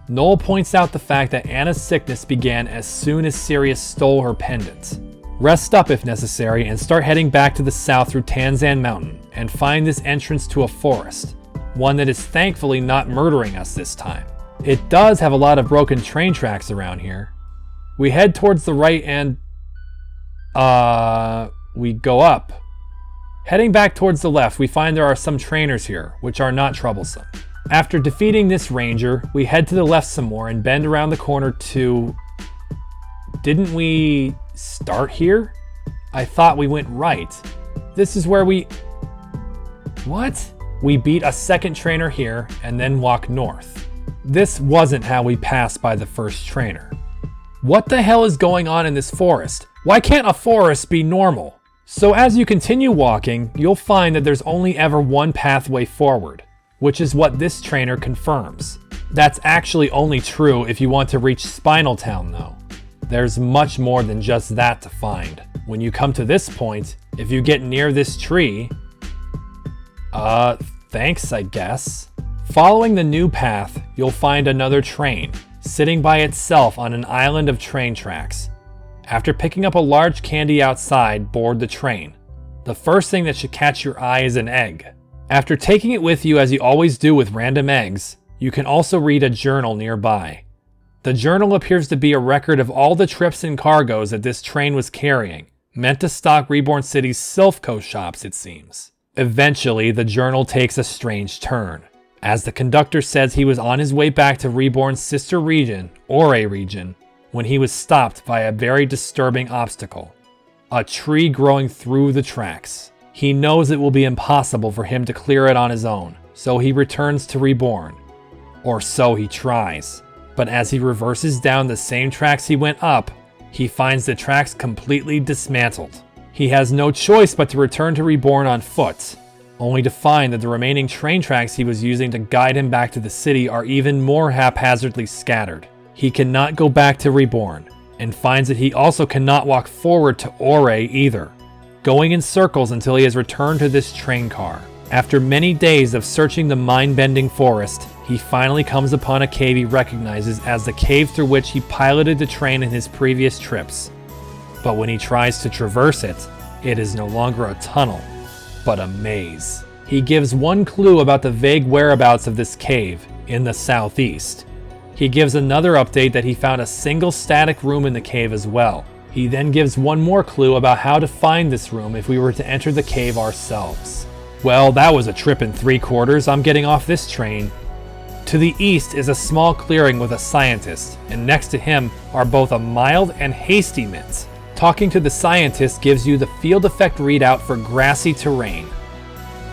Noel points out the fact that Anna's sickness began as soon as Sirius stole her pendant. Rest up if necessary and start heading back to the south through Tanzan Mountain and find this entrance to a forest, one that is thankfully not murdering us this time. It does have a lot of broken train tracks around here. We head towards the right and, we go up. Heading back towards the left, we find there are some trainers here, which are not troublesome. After defeating this ranger, we head to the left some more and bend around the corner to... Didn't we start here? I thought we went right. This is where we... What? We beat a second trainer here and then walk north. This wasn't how we passed by the first trainer. What the hell is going on in this forest? Why can't a forest be normal? So as you continue walking, you'll find that there's only ever one pathway forward, which is what this trainer confirms. That's actually only true if you want to reach Spinal Town though. There's much more than just that to find. When you come to this point, if you get near this tree... thanks I guess. Following the new path, you'll find another train, sitting by itself on an island of train tracks. After picking up a large candy outside, board the train. The first thing that should catch your eye is an egg. After taking it with you as you always do with random eggs, you can also read a journal nearby. The journal appears to be a record of all the trips and cargoes that this train was carrying, meant to stock Reborn City's Silphco shops, it seems. Eventually, the journal takes a strange turn, as the conductor says he was on his way back to Reborn's sister region, Ore region, when he was stopped by a very disturbing obstacle. A tree growing through the tracks. He knows it will be impossible for him to clear it on his own, so he returns to Reborn. Or so he tries. But as he reverses down the same tracks he went up, he finds the tracks completely dismantled. He has no choice but to return to Reborn on foot, only to find that the remaining train tracks he was using to guide him back to the city are even more haphazardly scattered. He cannot go back to Reborn, and finds that he also cannot walk forward to Ore either, going in circles until he has returned to this train car. After many days of searching the mind-bending forest, he finally comes upon a cave he recognizes as the cave through which he piloted the train in his previous trips. But when he tries to traverse it, it is no longer a tunnel, but a maze. He gives one clue about the vague whereabouts of this cave in the southeast. He gives another update that he found a single static room in the cave as well. He then gives one more clue about how to find this room if we were to enter the cave ourselves. Well, that was a trip in 3/4. I'm getting off this train. To the east is a small clearing with a scientist, and next to him are both a mild and hasty mint. Talking to the scientist gives you the field effect readout for grassy terrain.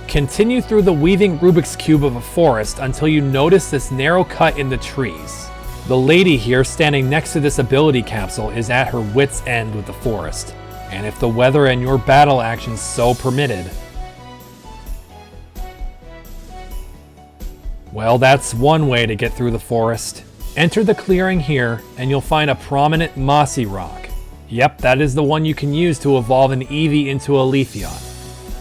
Continue through the weaving Rubik's Cube of a forest until you notice this narrow cut in the trees. The lady here standing next to this ability capsule is at her wit's end with the forest, and if the weather and your battle actions so permitted, well, that's one way to get through the forest. Enter the clearing here, and you'll find a prominent mossy rock. Yep, that is the one you can use to evolve an Eevee into a Leafeon.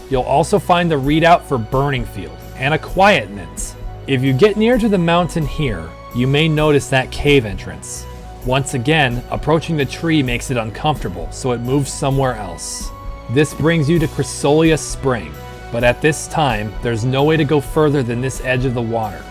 You'll also find the readout for Burning Field, and a Quiet Mint. If you get near to the mountain here, you may notice that cave entrance. Once again, approaching the tree makes it uncomfortable, so it moves somewhere else. This brings you to Chrysolia Spring. But at this time, there's no way to go further than this edge of the water.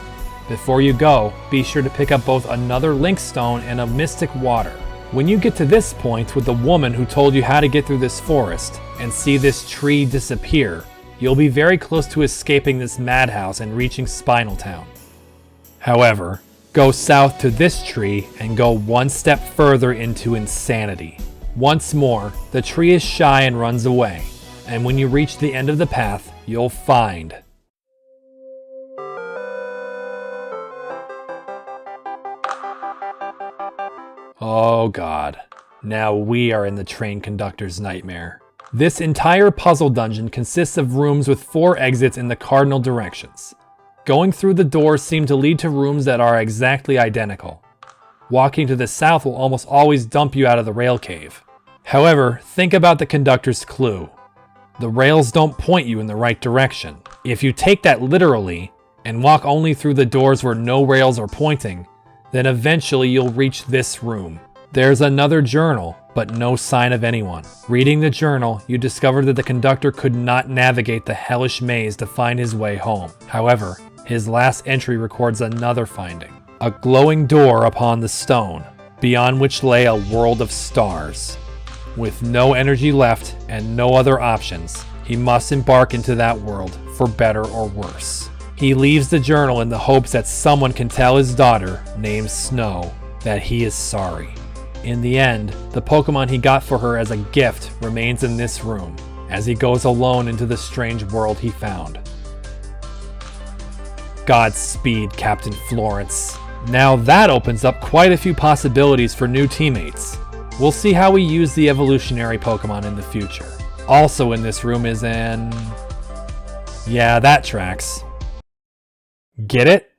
Before you go, be sure to pick up both another Link Stone and a Mystic Water. When you get to this point with the woman who told you how to get through this forest, and see this tree disappear, you'll be very close to escaping this madhouse and reaching Spinal Town. However, go south to this tree and go one step further into insanity. Once more, the tree is shy and runs away. And when you reach the end of the path, you'll find oh god, now we are in the train conductor's nightmare. This entire puzzle dungeon consists of rooms with 4 exits in the cardinal directions. Going through the doors seem to lead to rooms that are exactly identical. Walking to the south will almost always dump you out of the rail cave. However, think about the conductor's clue. The rails don't point you in the right direction. If you take that literally, and walk only through the doors where no rails are pointing, then eventually you'll reach this room. There's another journal, but no sign of anyone. Reading the journal, you discover that the conductor could not navigate the hellish maze to find his way home. However, his last entry records another finding. A glowing door upon the stone, beyond which lay a world of stars. With no energy left and no other options, he must embark into that world, for better or worse. He leaves the journal in the hopes that someone can tell his daughter, named Snow, that he is sorry. In the end, the Pokemon he got for her as a gift remains in this room, as he goes alone into the strange world he found. Godspeed, Captain Florence. Now that opens up quite a few possibilities for new teammates. We'll see how we use the evolutionary Pokemon in the future. Also in this room is an... yeah, that tracks. Get it?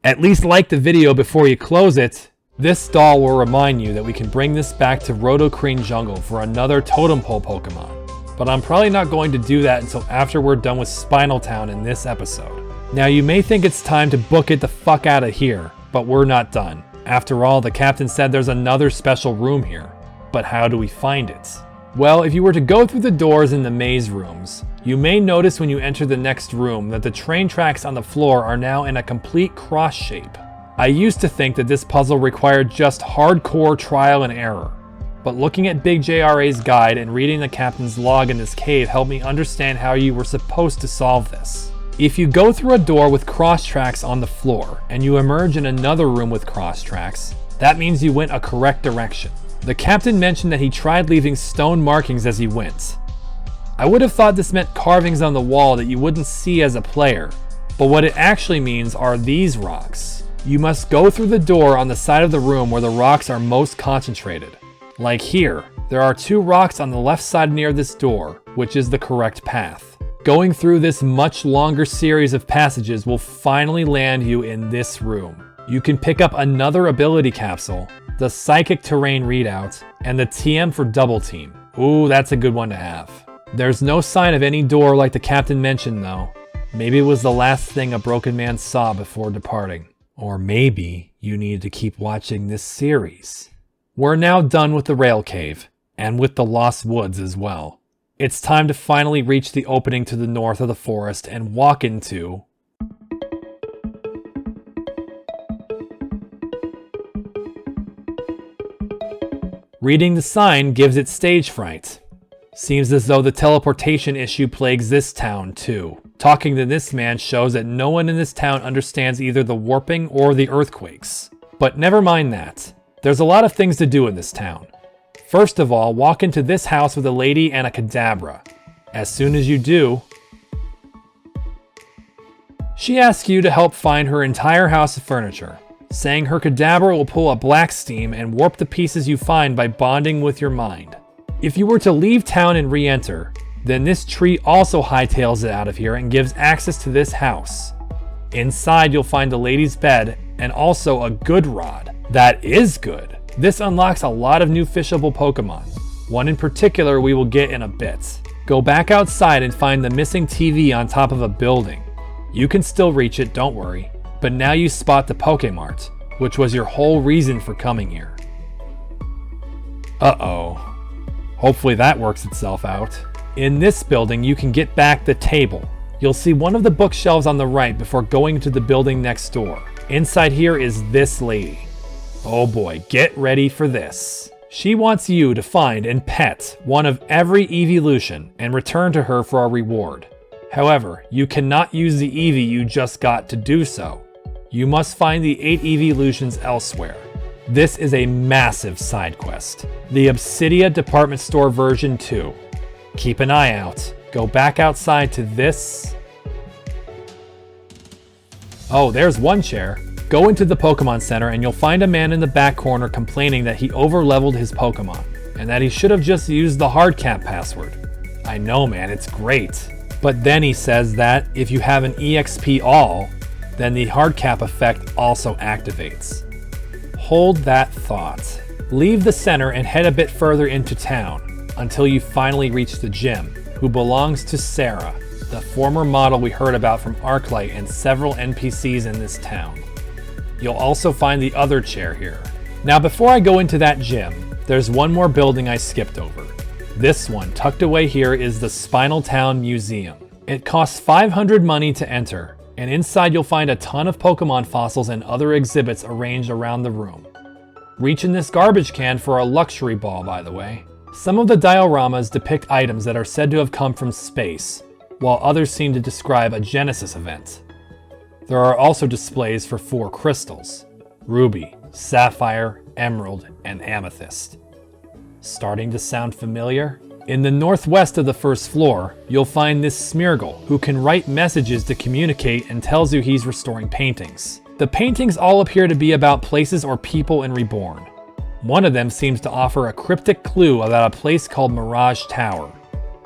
At least like the video before you close it. This doll will remind you that we can bring this back to Rotocrene Jungle for another Totem Pole Pokemon. But I'm probably not going to do that until after we're done with Spinal Town in this episode. Now you may think it's time to book it the fuck out of here, but we're not done. After all, the captain said there's another special room here. But how do we find it? Well, if you were to go through the doors in the maze rooms, You may notice when you enter the next room that the train tracks on the floor are now in a complete cross shape. I used to think that this puzzle required just hardcore trial and error, but looking at Big JRA's guide and reading the captain's log in this cave helped me understand how you were supposed to solve this. If you go through a door with cross tracks on the floor and you emerge in another room with cross tracks, that means you went a correct direction. The captain mentioned that he tried leaving stone markings as he went. I would have thought this meant carvings on the wall that you wouldn't see as a player, but what it actually means are these rocks. You must go through the door on the side of the room where the rocks are most concentrated. Like here, there are 2 rocks on the left side near this door, which is the correct path. Going through this much longer series of passages will finally land you in this room. You can pick up another ability capsule, the Psychic Terrain readout, and the TM for Double Team. Ooh, that's a good one to have. There's no sign of any door like the captain mentioned though. Maybe it was the last thing a broken man saw before departing. Or maybe you needed to keep watching this series. We're now done with the rail cave, and with the Lost Woods as well. It's time to finally reach the opening to the north of the forest and walk into... Reading the sign gives it stage fright. Seems as though the teleportation issue plagues this town too. Talking to this man shows that no one in this town understands either the warping or the earthquakes. But never mind that. There's a lot of things to do in this town. First of all, walk into this house with a lady and a cadabra. As soon as you do, she asks you to help find her entire house of furniture, saying her cadabra will pull a black steam and warp the pieces you find by bonding with your mind. If you were to leave town and re-enter, then this tree also hightails it out of here and gives access to this house. Inside you'll find the lady's bed and also a good rod. That is good. This unlocks a lot of new fishable Pokemon. One in particular we will get in a bit. Go back outside and find the missing TV on top of a building. You can still reach it, don't worry. But now you spot the Pokemart, which was your whole reason for coming here. Uh-oh. Hopefully that works itself out. In this building, you can get back the table. You'll see one of the bookshelves on the right before going to the building next door. Inside here is this lady. Oh boy, get ready for this. She wants you to find and pet one of every evolution and return to her for a reward. However, you cannot use the Eevee you just got to do so. You must find the 8 evolutions elsewhere. This is a massive side quest. The Obsidia Department Store version 2. Keep an eye out. Go back outside to this. Oh, there's one chair. Go into the Pokemon Center and you'll find a man in the back corner complaining that he overleveled his Pokemon and that he should have just used the hard cap password. I know, man, it's great. But then he says that if you have an EXP all, then the hard cap effect also activates. Hold that thought. Leave the center and head a bit further into town until you finally reach the gym, who belongs to Sarah, the former model we heard about from Arclight and several NPCs in this town. You'll also find the other chair here. Now before I go into that gym, there's one more building I skipped over. This one, tucked away here, is the Spinal Town Museum. It costs 500 money to enter, and inside you'll find a ton of Pokemon fossils and other exhibits arranged around the room. Reach in this garbage can for a luxury ball, by the way. Some of the dioramas depict items that are said to have come from space, while others seem to describe a Genesis event. There are also displays for 4 crystals: ruby, sapphire, emerald, and amethyst. Starting to sound familiar? In the northwest of the first floor, you'll find this Smeargle, who can write messages to communicate and tells you he's restoring paintings. The paintings all appear to be about places or people in Reborn. One of them seems to offer a cryptic clue about a place called Mirage Tower.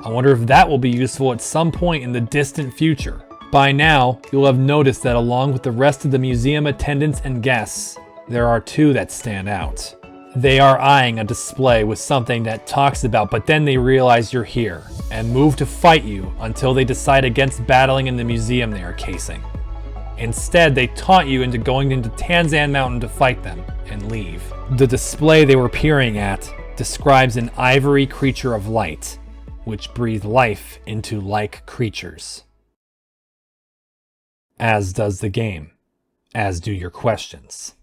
I wonder if that will be useful at some point in the distant future. By now, you'll have noticed that along with the rest of the museum attendants and guests, there are 2 that stand out. They are eyeing a display with something that talks about, but then they realize you're here and move to fight you until they decide against battling in the museum they are casing. Instead, they taunt you into going into Tanzan Mountain to fight them and leave. The display they were peering at describes an ivory creature of light. which breathe life into like creatures. As does the game, as do your questions.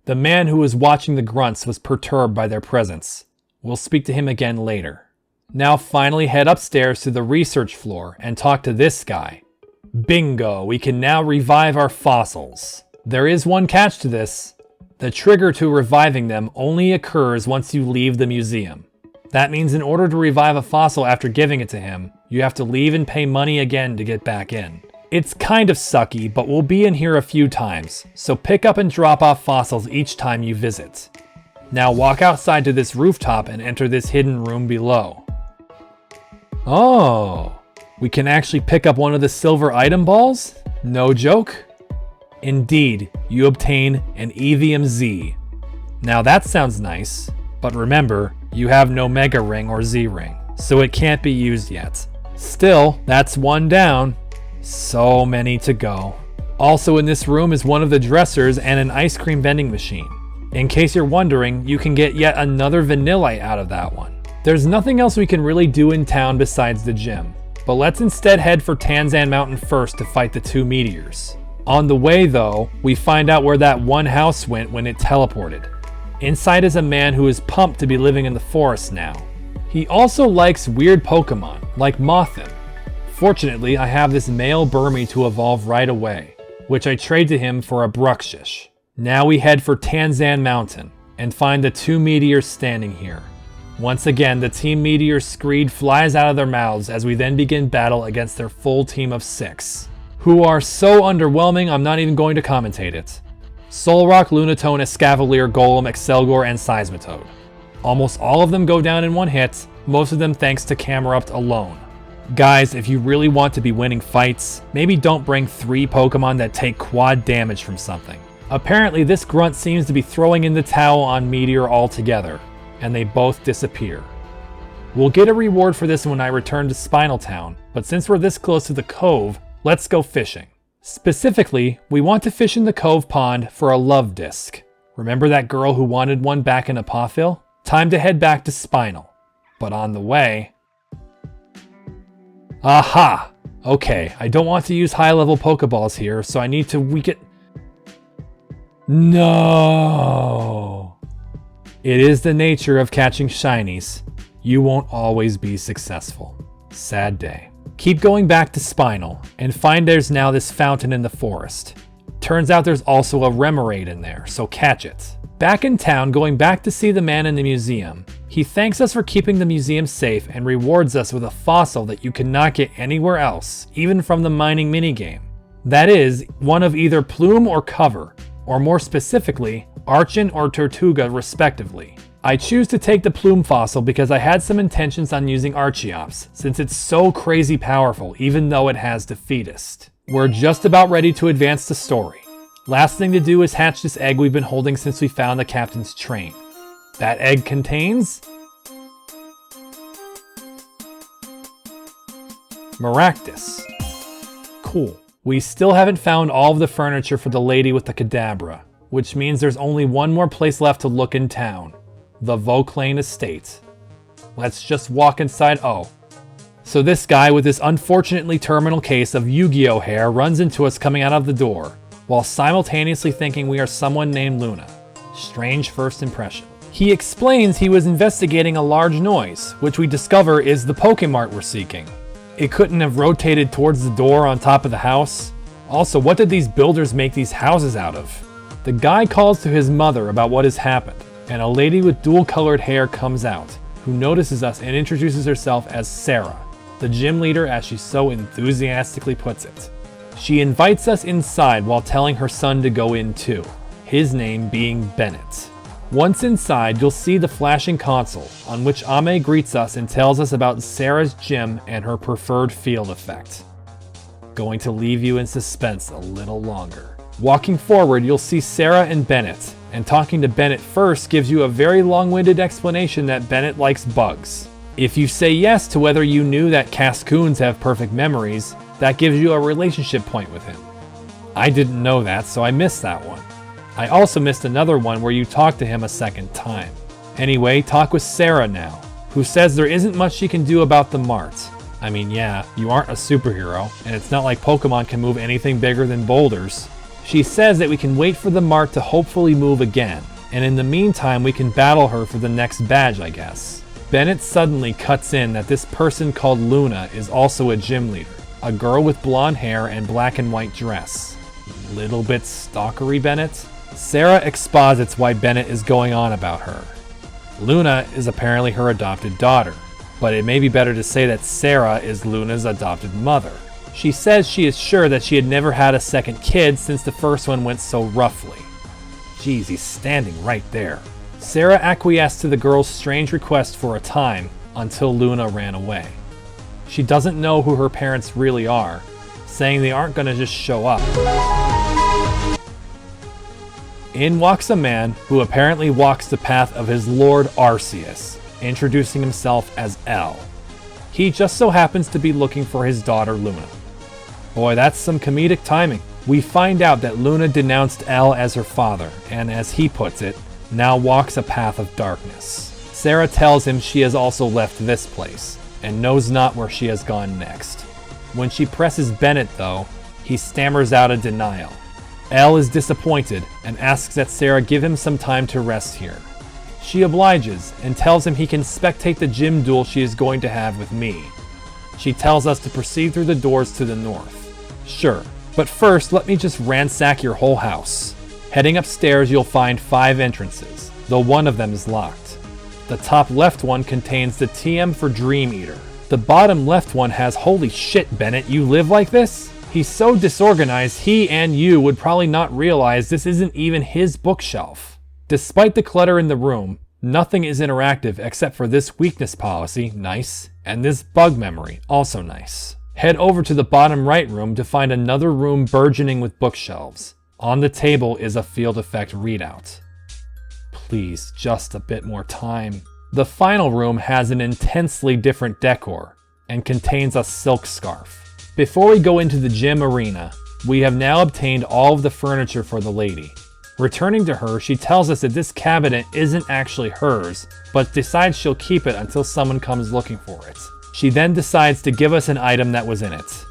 The man who was watching the grunts was perturbed by their presence. We'll speak to him again later. Now finally head upstairs to the research floor and talk to this guy. Bingo, we can now revive our fossils. There is one catch to this. The trigger to reviving them only occurs once you leave the museum. That means in order to revive a fossil after giving it to him, you have to leave and pay money again to get back in. It's kind of sucky, but we'll be in here a few times, so pick up and drop off fossils each time you visit. Now walk outside to this rooftop and enter this hidden room below. Oh, we can actually pick up one of the silver item balls? No joke? Indeed, you obtain an EVMZ. Now that sounds nice, but remember, you have no Mega Ring or Z Ring, so it can't be used yet. Still, that's one down. So many to go. Also in this room is one of the dressers and an ice cream vending machine. In case you're wondering, you can get yet another Vanillite out of that one. There's nothing else we can really do in town besides the gym, but let's instead head for Tanzan Mountain first to fight the two meteors. On the way though, we find out where that one house went when it teleported. Inside is a man who is pumped to be living in the forest now. He also likes weird Pokemon, like Mothin. Fortunately, I have this male Burmy to evolve right away, which I trade to him for a Bruxish. Now we head for Tanzan Mountain, and find the two meteors standing here. Once again, the Team Meteor screed flies out of their mouths as we then begin battle against their full team of 6, who are so underwhelming I'm not even going to commentate it. Solrock, Lunatone, Escavalier, Golem, Excelgor, and Seismitoad. Almost all of them go down in one hit, most of them thanks to Camerupt alone. Guys, if you really want to be winning fights, maybe don't bring 3 Pokemon that take quad damage from something. Apparently this grunt seems to be throwing in the towel on Meteor altogether, and they both disappear. We'll get a reward for this when I return to Spinal Town, but since we're this close to the cove, let's go fishing. Specifically, we want to fish in the cove pond for a love disc. Remember that girl who wanted one back in Apophil? Time to head back to Spinal. But on the way... Aha! Okay, I don't want to use high-level Pokeballs here, so I need to weaken... No! It is the nature of catching shinies. You won't always be successful. Sad day. Keep going back to Spinal, and find there's now this fountain in the forest. Turns out there's also a Remoraid in there, so catch it. Back in town, going back to see the man in the museum. He thanks us for keeping the museum safe and rewards us with a fossil that you cannot get anywhere else, even from the mining minigame. That is, one of either Plume or Cover, or more specifically, Archon or Tortuga respectively. I choose to take the Plume fossil because I had some intentions on using Archeops, since it's so crazy powerful even though it has Defeatist. We're just about ready to advance the story. Last thing to do is hatch this egg we've been holding since we found the captain's train. That egg contains... Maractus. Cool. We still haven't found all of the furniture for the lady with the Kadabra, which means there's only one more place left to look in town. The Vauclane Estate. Let's just walk inside. Oh. So this guy with this unfortunately terminal case of Yu-Gi-Oh hair runs into us coming out of the door, while simultaneously thinking we are someone named Luna. Strange first impression. He explains he was investigating a large noise, which we discover is the Pokemart we're seeking. It couldn't have rotated towards the door on top of the house. Also, what did these builders make these houses out of? The guy calls to his mother about what has happened, and a lady with dual-colored hair comes out, who notices us and introduces herself as Sarah, the gym leader as she so enthusiastically puts it. She invites us inside while telling her son to go in too, his name being Bennett. Once inside, you'll see the flashing console, on which Ame greets us and tells us about Sarah's gym and her preferred field effect. Going to leave you in suspense a little longer. Walking forward, you'll see Sarah and Bennett, and talking to Bennett first gives you a very long-winded explanation that Bennett likes bugs. If you say yes to whether you knew that Cascoons have perfect memories, that gives you a relationship point with him. I didn't know that, so I missed that one. I also missed another one where you talk to him a second time. Anyway, talk with Sarah now, who says there isn't much she can do about the Mart. I mean, yeah, you aren't a superhero, and it's not like Pokemon can move anything bigger than boulders. She says that we can wait for the Mart to hopefully move again, and in the meantime we can battle her for the next badge, I guess. Bennett suddenly cuts in that this person called Luna is also a gym leader, a girl with blonde hair and black and white dress. Little bit stalkery, Bennett? Sarah exposits why Bennett is going on about her. Luna is apparently her adopted daughter, but it may be better to say that Sarah is Luna's adopted mother. She says she is sure that she had never had a second kid since the first one went so roughly. Jeez, he's standing right there. Sarah acquiesced to the girl's strange request for a time until Luna ran away. She doesn't know who her parents really are, saying they aren't gonna just show up. In walks a man who apparently walks the path of his Lord Arceus, introducing himself as L. He just so happens to be looking for his daughter Luna. Boy, that's some comedic timing. We find out that Luna denounced L as her father, and as he puts it, now walks a path of darkness. Sarah tells him she has also left this place, and knows not where she has gone next. When she presses Bennett though, he stammers out a denial. L is disappointed and asks that Sarah give him some time to rest here. She obliges and tells him he can spectate the gym duel she is going to have with me. She tells us to proceed through the doors to the north. Sure, but first let me just ransack your whole house. Heading upstairs you'll find 5 entrances, though one of them is locked. The top left one contains the TM for Dream Eater. The bottom left one has holy shit Bennett, you live like this? He's so disorganized he and you would probably not realize this isn't even his bookshelf. Despite the clutter in the room, nothing is interactive except for this weakness policy, nice, and this bug memory, also nice. Head over to the bottom right room to find another room burgeoning with bookshelves. On the table is a field effect readout. Please, just a bit more time. The final room has an intensely different decor and contains a silk scarf. Before we go into the gym arena, we have now obtained all of the furniture for the lady. Returning to her, she tells us that this cabinet isn't actually hers, but decides she'll keep it until someone comes looking for it. She then decides to give us an item that was in it.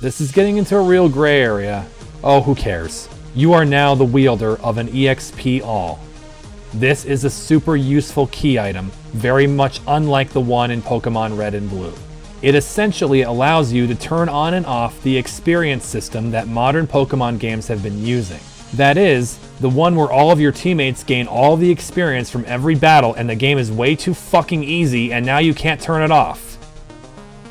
This is getting into a real gray area. Oh, who cares? You are now the wielder of an EXP All. This is a super useful key item, very much unlike the one in Pokemon Red and Blue. It essentially allows you to turn on and off the experience system that modern Pokemon games have been using. That is, the one where all of your teammates gain all the experience from every battle and the game is way too fucking easy and now you can't turn it off.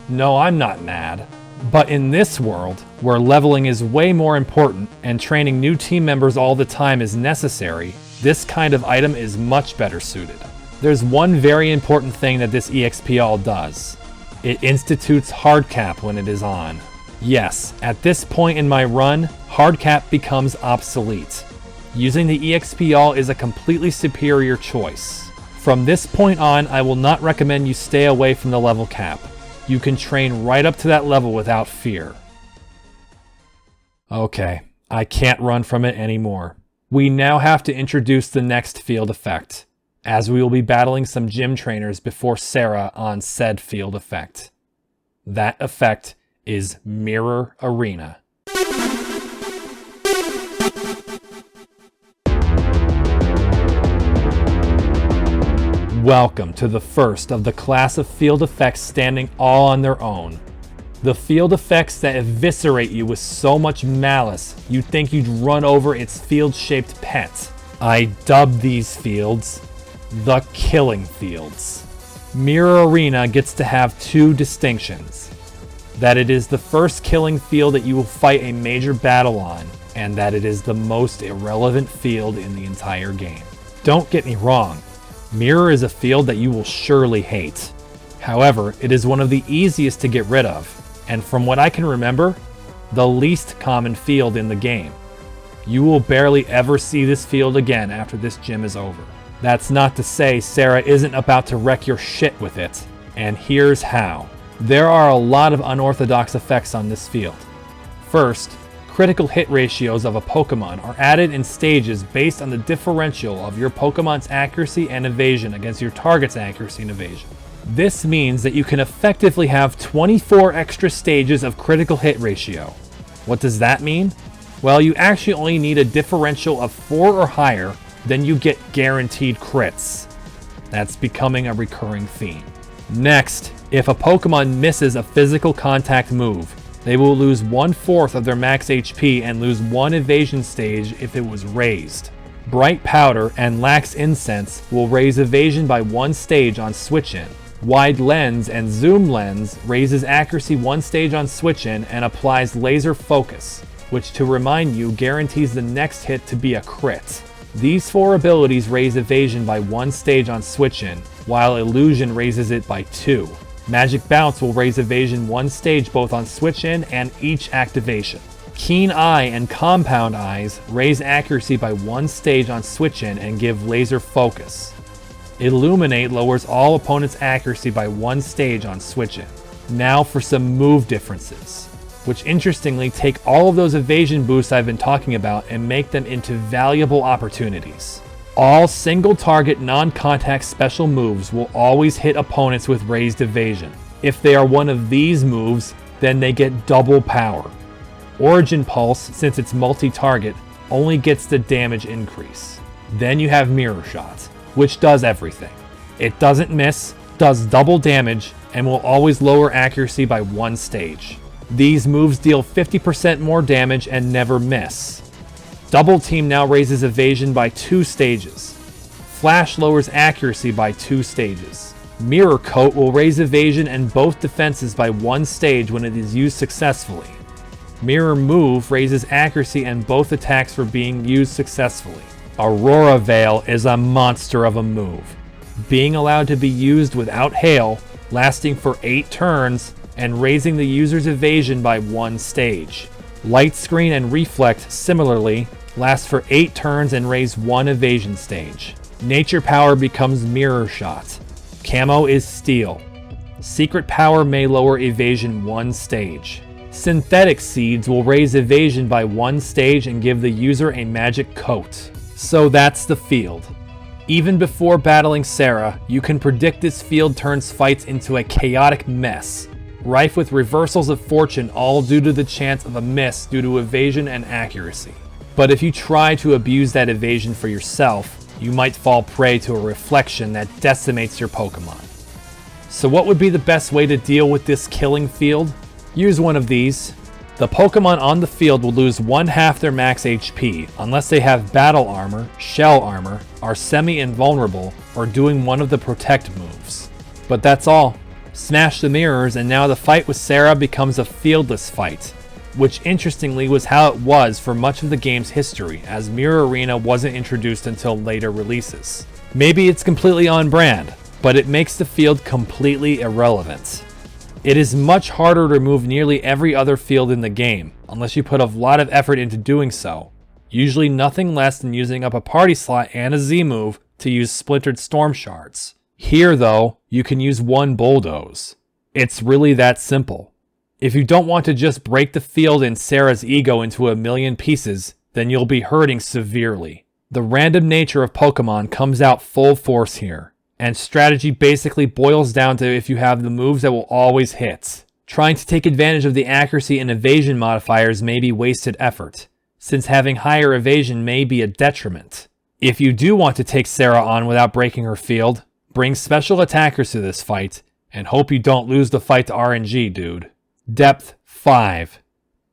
No, I'm not mad. But in this world, where leveling is way more important and training new team members all the time is necessary, this kind of item is much better suited. There's one very important thing that this EXP All does. It institutes hard cap when it is on. Yes, at this point in my run, hard cap becomes obsolete. Using the EXP All is a completely superior choice. From this point on, I will not recommend you stay away from the level cap. You can train right up to that level without fear. Okay, I can't run from it anymore. We now have to introduce the next field effect, as we will be battling some gym trainers before Sarah on said field effect. That effect is Mirror Arena. Welcome to the first of the class of field effects standing all on their own. The field effects that eviscerate you with so much malice you'd think you'd run over its field-shaped pet. I dubbed these fields the Killing Fields. Mirror Arena gets to have 2 distinctions. That it is the first killing field that you will fight a major battle on, and that it is the most irrelevant field in the entire game. Don't get me wrong, Mirror is a field that you will surely hate. However, it is one of the easiest to get rid of, and from what I can remember, the least common field in the game. You will barely ever see this field again after this gym is over. That's not to say Sarah isn't about to wreck your shit with it, and here's how. There are a lot of unorthodox effects on this field. First, critical hit ratios of a Pokemon are added in stages based on the differential of your Pokemon's accuracy and evasion against your target's accuracy and evasion. This means that you can effectively have 24 extra stages of critical hit ratio. What does that mean? Well, you actually only need a differential of 4 or higher, then you get guaranteed crits. That's becoming a recurring theme. Next, if a Pokemon misses a physical contact move, they will lose 1/4 of their max HP and lose 1 evasion stage if it was raised. Bright Powder and Lax Incense will raise evasion by 1 stage on switch-in. Wide Lens and Zoom Lens raises accuracy 1 stage on switch-in and applies Laser Focus, which, to remind you, guarantees the next hit to be a crit. These 4 abilities raise evasion by 1 stage on switch-in, while Illusion raises it by 2. Magic Bounce will raise evasion 1 stage both on switch-in and each activation. Keen Eye and Compound Eyes raise accuracy by 1 stage on switch-in and give Laser Focus. Illuminate lowers all opponents' accuracy by 1 stage on switch-in. Now for some move differences, which interestingly take all of those evasion boosts I've been talking about and make them into valuable opportunities. All single target non-contact special moves will always hit opponents with raised evasion. If they are one of these moves, then they get double power. Origin Pulse, since it's multi-target, only gets the damage increase. Then you have Mirror Shot, which does everything. It doesn't miss, does double damage, and will always lower accuracy by 1 stage. These moves deal 50% more damage and never miss. Double Team now raises evasion by 2 stages. Flash lowers accuracy by 2 stages. Mirror Coat will raise evasion and both defenses by 1 stage when it is used successfully. Mirror Move raises accuracy and both attacks for being used successfully. Aurora Veil is a monster of a move, being allowed to be used without hail, lasting for 8 turns, and raising the user's evasion by 1 stage. Light Screen and Reflect, similarly, last for 8 turns and raise 1 evasion stage. Nature Power becomes Mirror Shot. Camo is Steel. Secret Power may lower evasion 1 stage. Synthetic Seeds will raise evasion by 1 stage and give the user a magic coat. So that's the field. Even before battling Sarah, you can predict this field turns fights into a chaotic mess, rife with reversals of fortune, all due to the chance of a miss due to evasion and accuracy. But if you try to abuse that evasion for yourself, you might fall prey to a reflection that decimates your Pokemon. So what would be the best way to deal with this killing field? Use one of these. The Pokemon on the field will lose 1/2 their max HP unless they have Battle Armor, Shell Armor, are semi-invulnerable, or doing one of the Protect moves. But that's all. Smash the mirrors and now the fight with Sarah becomes a fieldless fight, which interestingly was how it was for much of the game's history, as Mirror Arena wasn't introduced until later releases. Maybe it's completely on brand, but it makes the field completely irrelevant. It is much harder to remove nearly every other field in the game, unless you put a lot of effort into doing so. Usually nothing less than using up a party slot and a Z move to use Splintered Storm Shards. Here though, you can use 1 Bulldoze. It's really that simple. If you don't want to just break the field and Sarah's ego into a million pieces, then you'll be hurting severely. The random nature of Pokemon comes out full force here, and strategy basically boils down to if you have the moves that will always hit. Trying to take advantage of the accuracy and evasion modifiers may be wasted effort, since having higher evasion may be a detriment. If you do want to take Sarah on without breaking her field, bring special attackers to this fight, and hope you don't lose the fight to RNG, dude. Depth 5.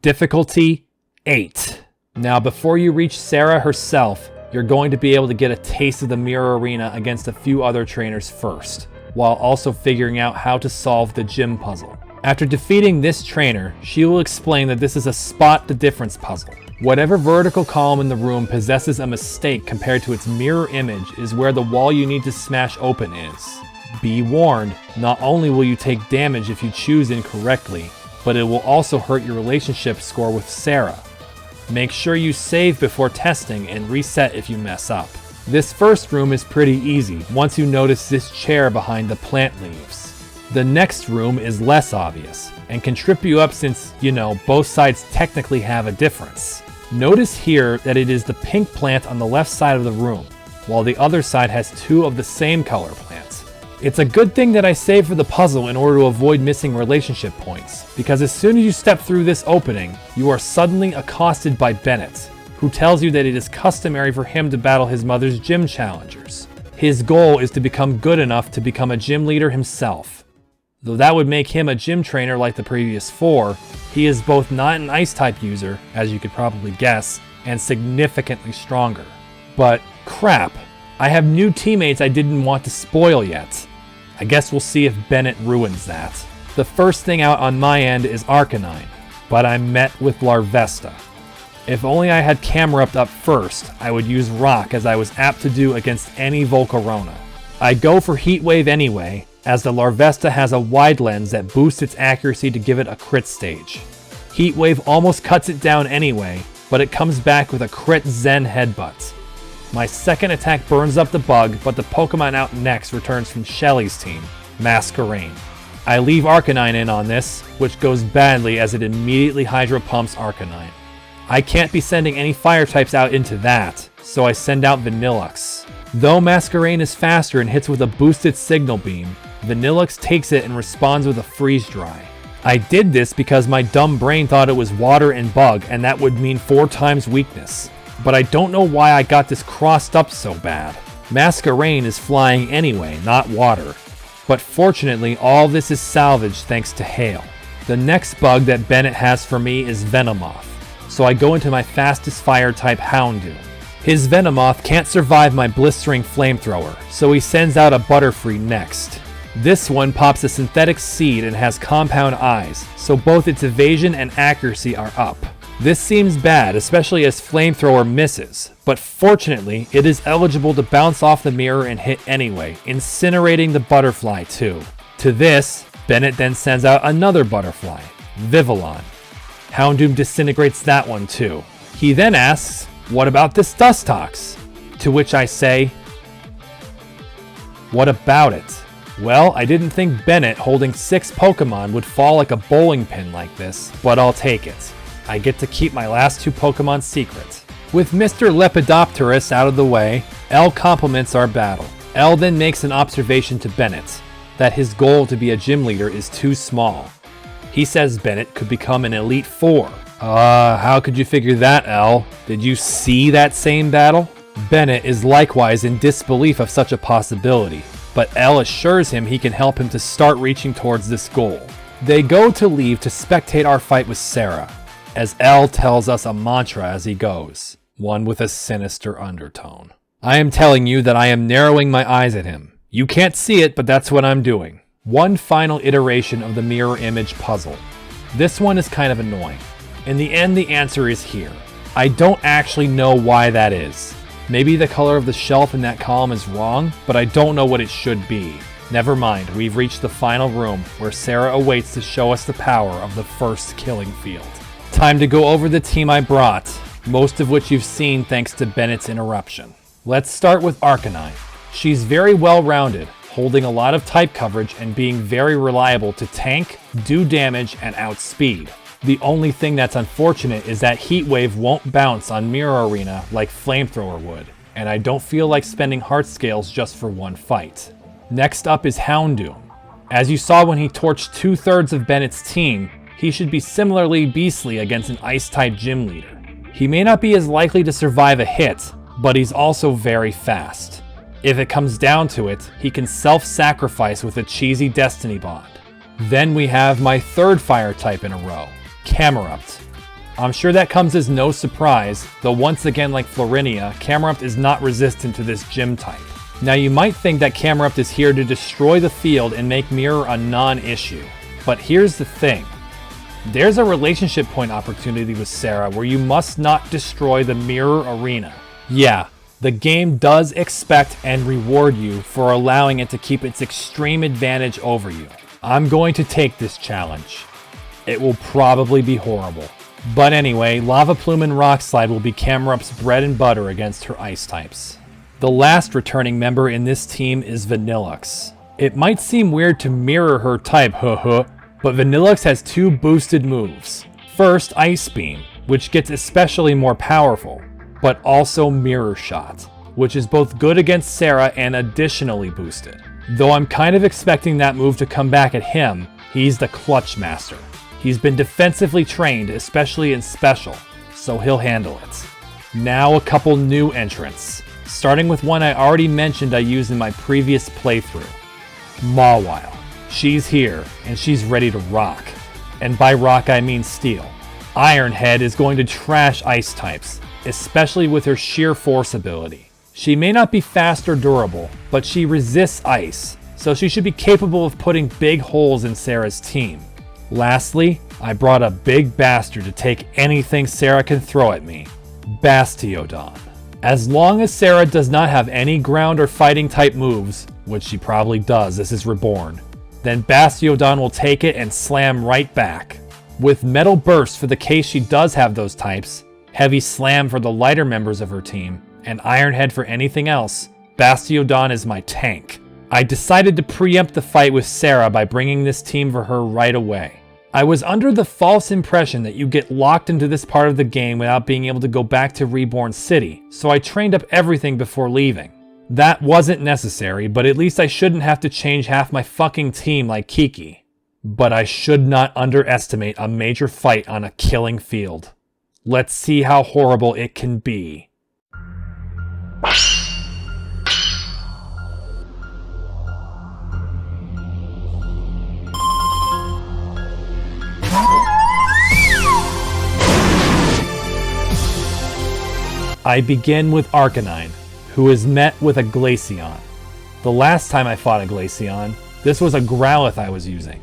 Difficulty 8. Now before you reach Sarah herself, you're going to be able to get a taste of the Mirror Arena against a few other trainers first, while also figuring out how to solve the gym puzzle. After defeating this trainer, she will explain that this is a spot the difference puzzle. Whatever vertical column in the room possesses a mistake compared to its mirror image is where the wall you need to smash open is. Be warned, not only will you take damage if you choose incorrectly, but it will also hurt your relationship score with Sarah. Make sure you save before testing and reset if you mess up. This first room is pretty easy once you notice this chair behind the plant leaves. The next room is less obvious and can trip you up since, both sides technically have a difference. Notice here that it is the pink plant on the left side of the room, while the other side has 2 of the same color plants. It's a good thing that I saved for the puzzle in order to avoid missing relationship points, because as soon as you step through this opening, you are suddenly accosted by Bennett, who tells you that it is customary for him to battle his mother's gym challengers. His goal is to become good enough to become a gym leader himself. Though that would make him a gym trainer like the previous 4, he is both not an ice-type user, as you could probably guess, and significantly stronger. But crap, I have new teammates I didn't want to spoil yet. I guess we'll see if Bennett ruins that. The first thing out on my end is Arcanine, but I'm met with Larvesta. If only I had Camerupt up first, I would use Rock as I was apt to do against any Volcarona. I go for Heat Wave anyway, as the Larvesta has a wide lens that boosts its accuracy to give it a crit stage. Heat Wave almost cuts it down anyway, but it comes back with a crit Zen Headbutt. My second attack burns up the bug, but the Pokemon out next returns from Shelly's team, Masquerain. I leave Arcanine in on this, which goes badly as it immediately Hydro Pumps Arcanine. I can't be sending any fire types out into that, so I send out Vanillux. Though Masquerain is faster and hits with a boosted Signal Beam, Vanillux takes it and responds with a Freeze Dry. I did this because my dumb brain thought it was water and bug, and that would mean 4 times weakness. But I don't know why I got this crossed up so bad. Masquerain is flying anyway, not water. But fortunately, all this is salvaged thanks to Hail. The next bug that Bennett has for me is Venomoth, so I go into my fastest fire type Houndoom. His Venomoth can't survive my blistering flamethrower, so he sends out a Butterfree next. This one pops a synthetic seed and has compound eyes, so both its evasion and accuracy are up. This seems bad, especially as Flamethrower misses, but fortunately, it is eligible to bounce off the mirror and hit anyway, incinerating the Butterfly too. To this, Bennett then sends out another Butterfly, Vivillon. Houndoom disintegrates that one too. He then asks, "What about this Dustox?" To which I say, "What about it?" Well, I didn't think Bennett holding 6 Pokemon would fall like a bowling pin like this, but I'll take it. I get to keep my last 2 Pokemon secret. With Mr. Lepidopterus out of the way, L compliments our battle. L then makes an observation to Bennett, that his goal to be a gym leader is too small. He says Bennett could become an Elite 4. How could you figure that, L? Did you see that same battle? Bennett is likewise in disbelief of such a possibility, but L assures him he can help him to start reaching towards this goal. They go to leave to spectate our fight with Sarah, as L tells us a mantra as he goes, one with a sinister undertone. I am telling you that I am narrowing my eyes at him. You can't see it, but that's what I'm doing. One final iteration of the mirror image puzzle. This one is kind of annoying. In the end, the answer is here. I don't actually know why that is. Maybe the color of the shelf in that column is wrong, but I don't know what it should be. Never mind, we've reached the final room where Sarah awaits to show us the power of the first killing field. Time to go over the team I brought, most of which you've seen thanks to Bennett's interruption. Let's start with Arcanine. She's very well-rounded, holding a lot of type coverage and being very reliable to tank, do damage, and outspeed. The only thing that's unfortunate is that Heat Wave won't bounce on Mirror Arena like Flamethrower would, and I don't feel like spending Heart Scales just for one fight. Next up is Houndoom. As you saw when he torched 2/3 of Bennett's team, he should be similarly beastly against an Ice-type gym leader. He may not be as likely to survive a hit, but he's also very fast. If it comes down to it, he can self-sacrifice with a cheesy Destiny Bond. Then we have my 3rd fire type in a row, Camerupt. I'm sure that comes as no surprise, though once again like Florinia, Camerupt is not resistant to this gym type. Now you might think that Camerupt is here to destroy the field and make Mirror a non-issue, but here's the thing. There's a relationship point opportunity with Sarah where you must not destroy the Mirror Arena. Yeah, the game does expect and reward you for allowing it to keep its extreme advantage over you. I'm going to take this challenge. It will probably be horrible. But anyway, Lava Plume and Rock Slide will be Camerupt's bread and butter against her ice types. The last returning member in this team is Vanillux. It might seem weird to mirror her type, but Vanillux has 2 boosted moves. First, Ice Beam, which gets especially more powerful, but also Mirror Shot, which is both good against Sarah and additionally boosted. Though I'm kind of expecting that move to come back at him, he's the clutch master. He's been defensively trained, especially in special, so he'll handle it. Now a couple new entrants, starting with one I already mentioned I used in my previous playthrough. Mawile. She's here, and she's ready to rock. And by rock I mean steel. Ironhead is going to trash ice types, especially with her sheer force ability. She may not be fast or durable, but she resists ice, so she should be capable of putting big holes in Sarah's team. Lastly, I brought a big bastard to take anything Sarah can throw at me. Bastiodon. As long as Sarah does not have any ground or fighting type moves, which she probably does, this is Reborn, then Bastiodon will take it and slam right back. With Metal Burst for the case she does have those types, Heavy Slam for the lighter members of her team, and Ironhead for anything else, Bastiodon is my tank. I decided to preempt the fight with Sarah by bringing this team for her right away. I was under the false impression that you get locked into this part of the game without being able to go back to Reborn City, so I trained up everything before leaving. That wasn't necessary, but at least I shouldn't have to change half my fucking team like Kiki. But I should not underestimate a major fight on a killing field. Let's see how horrible it can be. I begin with Arcanine, who is met with a Glaceon. The last time I fought a Glaceon, this was a Growlithe I was using.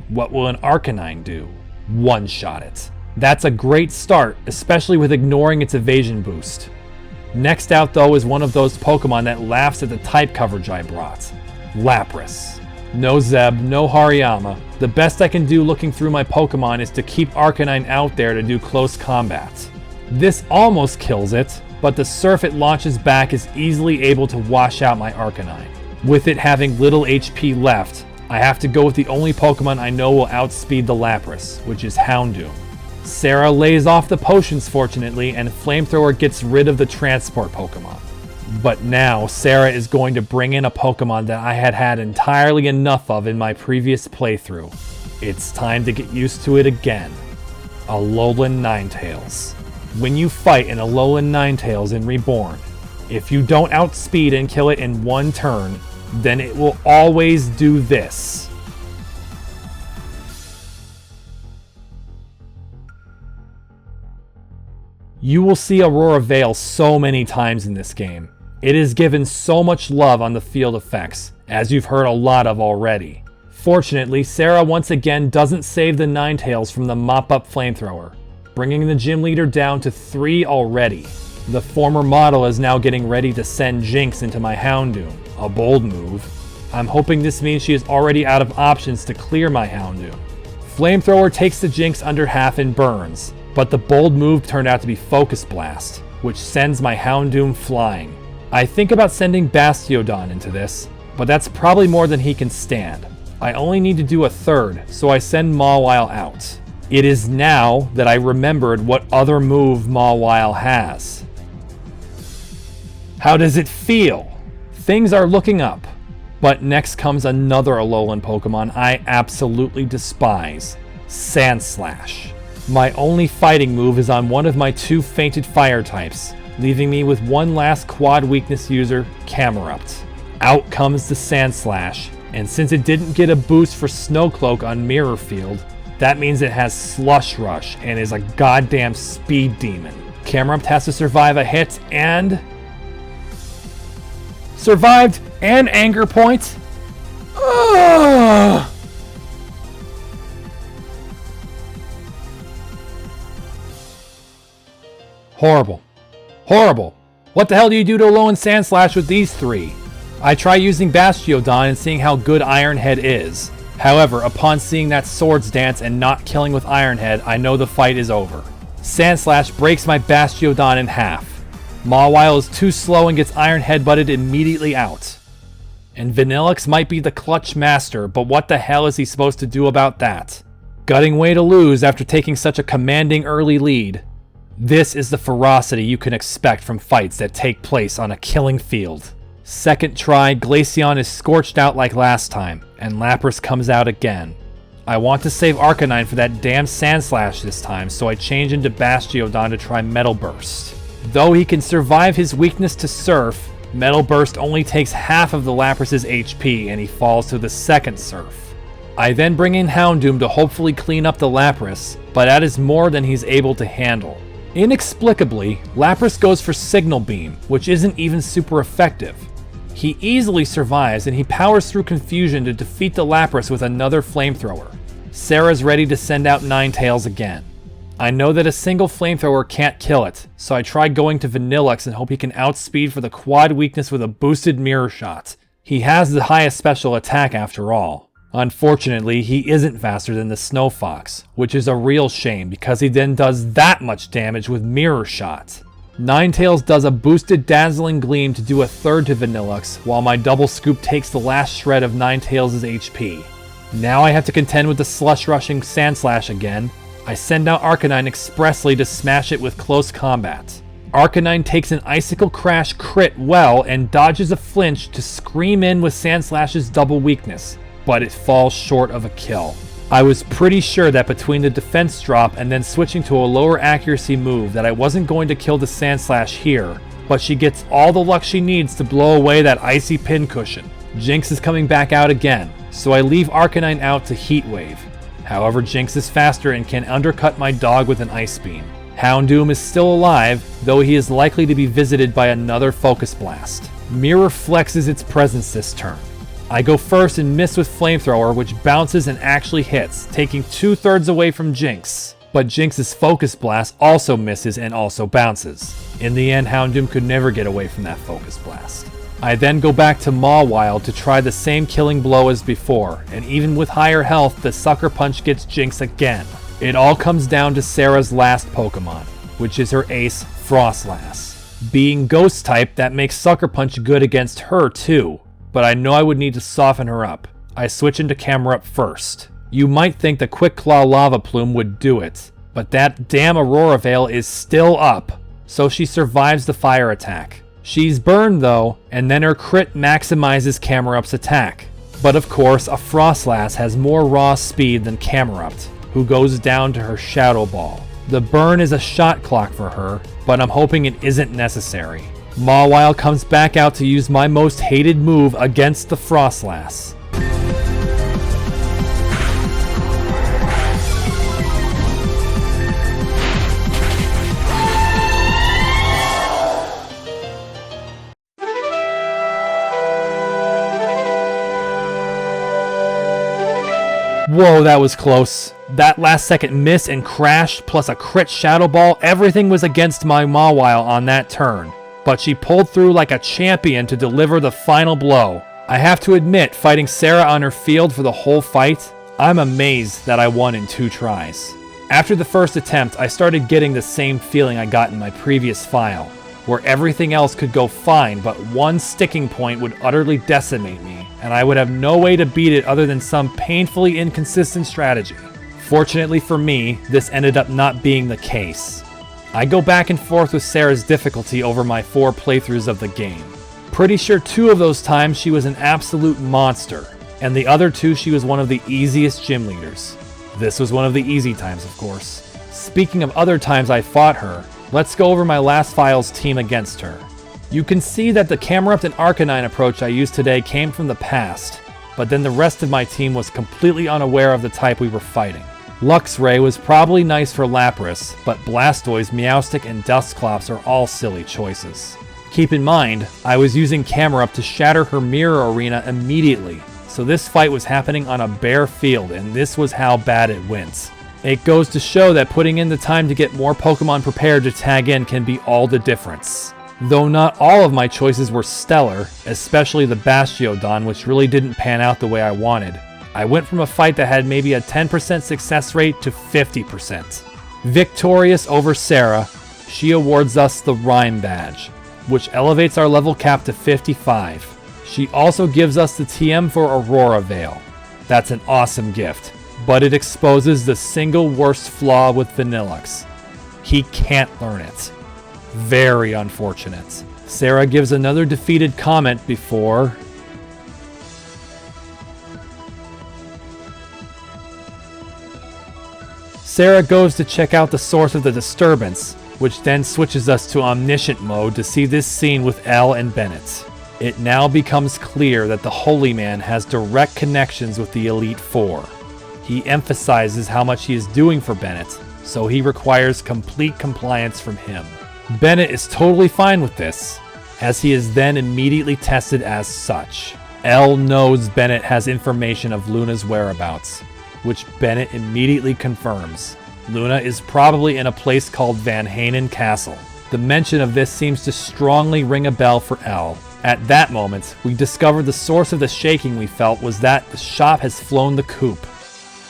What will an Arcanine do? One-shot it. That's a great start, especially with ignoring its evasion boost. Next out though is one of those Pokemon that laughs at the type coverage I brought. Lapras. No Zeb, no Hariyama. The best I can do looking through my Pokemon is to keep Arcanine out there to do close combat. This almost kills it, but the Surf it launches back is easily able to wash out my Arcanine. With it having little HP left, I have to go with the only Pokemon I know will outspeed the Lapras, which is Houndoom. Sarah lays off the potions fortunately, and Flamethrower gets rid of the transport Pokemon. But now, Sarah is going to bring in a Pokemon that I had entirely enough of in my previous playthrough. It's time to get used to it again. Alolan Ninetales. When you fight an Alolan Ninetales in Reborn, if you don't outspeed and kill it in one turn, then it will always do this. You will see Aurora Veil so many times in this game. It is given so much love on the field effects, as you've heard a lot of already. Fortunately, Sarah once again doesn't save the Ninetales from the mop-up Flamethrower, bringing the gym leader down to 3 already. The former model is now getting ready to send Jinx into my Houndoom, a bold move. I'm hoping this means she is already out of options to clear my Houndoom. Flamethrower takes the Jinx under half and burns, but the bold move turned out to be Focus Blast, which sends my Houndoom flying. I think about sending Bastiodon into this, but that's probably more than he can stand. I only need to do a third, so I send Mawile out. It is now that I remembered what other move Mawile has. How does it feel? Things are looking up. But next comes another Alolan Pokemon I absolutely despise, Sandslash. My only fighting move is on one of my 2 fainted fire types, leaving me with one last quad weakness user, Camerupt. Out comes the Sandslash, and since it didn't get a boost for Snowcloak on Mirror Field, that means it has Slush Rush and is a goddamn speed demon. Camerupt has to survive a hit and... survived and Anger Point? Ugh. Horrible. Horrible. What the hell do you do to Alolan Sandslash with these 3? I try using Bastiodon and seeing how good Ironhead is. However, upon seeing that Swords Dance and not killing with Ironhead, I know the fight is over. Sandslash breaks my Bastiodon in half. Mawile is too slow and gets Iron Headbutted immediately out. And Vanillix might be the clutch master, but what the hell is he supposed to do about that? Gutting way to lose after taking such a commanding early lead. This is the ferocity you can expect from fights that take place on a killing field. Second try, Glaceon is scorched out like last time, and Lapras comes out again. I want to save Arcanine for that damn Sandslash this time, so I change into Bastiodon to try Metal Burst. Though he can survive his weakness to Surf, Metal Burst only takes half of the Lapras' HP and he falls to the second Surf. I then bring in Houndoom to hopefully clean up the Lapras, but that is more than he's able to handle. Inexplicably, Lapras goes for Signal Beam, which isn't even super effective. He easily survives and he powers through confusion to defeat the Lapras with another Flamethrower. Sarah's ready to send out Ninetales again. I know that a single Flamethrower can't kill it, so I try going to Vanilluxe and hope he can outspeed for the quad weakness with a boosted Mirror Shot. He has the highest special attack after all. Unfortunately, he isn't faster than the Snow Fox, which is a real shame because he then does that much damage with Mirror Shot. Ninetales does a boosted Dazzling Gleam to do a third to Vanilluxe, while my Double Scoop takes the last shred of Ninetales' HP. Now I have to contend with the Slush Rushing Sandslash again. I send out Arcanine expressly to smash it with close combat. Arcanine takes an Icicle Crash crit well and dodges a flinch to scream in with Sandslash's double weakness, but it falls short of a kill. I was pretty sure that between the defense drop and then switching to a lower accuracy move that I wasn't going to kill the Sandslash here, but she gets all the luck she needs to blow away that icy pincushion. Jinx is coming back out again, so I leave Arcanine out to Heat Wave. However, Jinx is faster and can undercut my dog with an Ice Beam. Houndoom is still alive, though he is likely to be visited by another Focus Blast. Mirror flexes its presence this turn. I go first and miss with Flamethrower, which bounces and actually hits, taking 2/3 away from Jinx. But Jinx's Focus Blast also misses and also bounces. In the end, Houndoom could never get away from that Focus Blast. I then go back to Mawile to try the same killing blow as before, and even with higher health, the Sucker Punch gets Jinx again. It all comes down to Sarah's last Pokemon, which is her ace, Frostlass. Being Ghost type, that makes Sucker Punch good against her too, but I know I would need to soften her up. I switch into Camerupt first. You might think the Quick Claw Lava Plume would do it, but that damn Aurora Veil is still up, so she survives the fire attack. She's burned though, and then her crit maximizes Camerupt's attack. But of course, a Frostlass has more raw speed than Camerupt, who goes down to her Shadow Ball. The burn is a shot clock for her, but I'm hoping it isn't necessary. Mawile comes back out to use my most hated move against the Frostlass. Whoa, that was close. That last second miss and crash, plus a crit Shadow Ball, everything was against my Mawile on that turn. But she pulled through like a champion to deliver the final blow. I have to admit, fighting Sarah on her field for the whole fight, I'm amazed that I won in 2 tries. After the first attempt, I started getting the same feeling I got in my previous file, where everything else could go fine, but one sticking point would utterly decimate me, and I would have no way to beat it other than some painfully inconsistent strategy. Fortunately for me, this ended up not being the case. I go back and forth with Sarah's difficulty over my 4 playthroughs of the game. Pretty sure 2 of those times she was an absolute monster, and the other 2 she was one of the easiest gym leaders. This was one of the easy times, of course. Speaking of other times I fought her, let's go over my last file's team against her. You can see that the Camerupt and Arcanine approach I used today came from the past, but then the rest of my team was completely unaware of the type we were fighting. Luxray was probably nice for Lapras, but Blastoise, Meowstic, and Dusclops are all silly choices. Keep in mind, I was using Camerupt to shatter her Mirror Arena immediately, so this fight was happening on a bare field, and this was how bad it went. It goes to show that putting in the time to get more Pokemon prepared to tag in can be all the difference. Though not all of my choices were stellar, especially the Bastiodon, which really didn't pan out the way I wanted. I went from a fight that had maybe a 10% success rate to 50%. Victorious over Sarah, she awards us the Rhyme Badge, which elevates our level cap to 55. She also gives us the TM for Aurora Veil. That's an awesome gift, but it exposes the single worst flaw with Vanilluxe. He can't learn it. Very unfortunate. Sarah gives another defeated comment before... Sarah goes to check out the source of the disturbance, which then switches us to omniscient mode to see this scene with Elle and Bennett. It now becomes clear that the Holy Man has direct connections with the Elite Four. He emphasizes how much he is doing for Bennett, so he requires complete compliance from him. Bennett is totally fine with this, as he is then immediately tested as such. Elle knows Bennett has information of Luna's whereabouts, which Bennett immediately confirms. Luna is probably in a place called Van Hanen Castle. The mention of this seems to strongly ring a bell for Elle. At that moment, we discover the source of the shaking we felt was that the shop has flown the coop.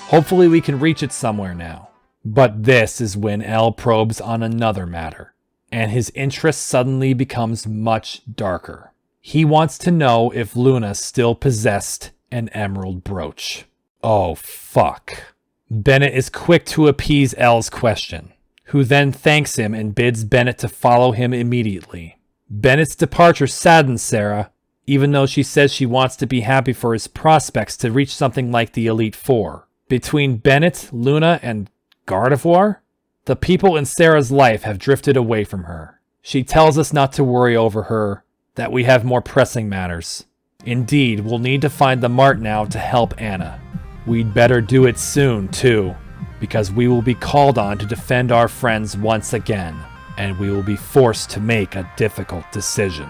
Hopefully we can reach it somewhere now. But this is when Elle probes on another matter, and his interest suddenly becomes much darker. He wants to know if Luna still possessed an emerald brooch. Oh, fuck. Bennett is quick to appease Elle's question, who then thanks him and bids Bennett to follow him immediately. Bennett's departure saddens Sarah, even though she says she wants to be happy for his prospects to reach something like the Elite Four. Between Bennett, Luna, and Gardevoir, the people in Sarah's life have drifted away from her. She tells us not to worry over her, that we have more pressing matters. Indeed, we'll need to find the mart now to help Anna. We'd better do it soon, too, because we will be called on to defend our friends once again, and we will be forced to make a difficult decision.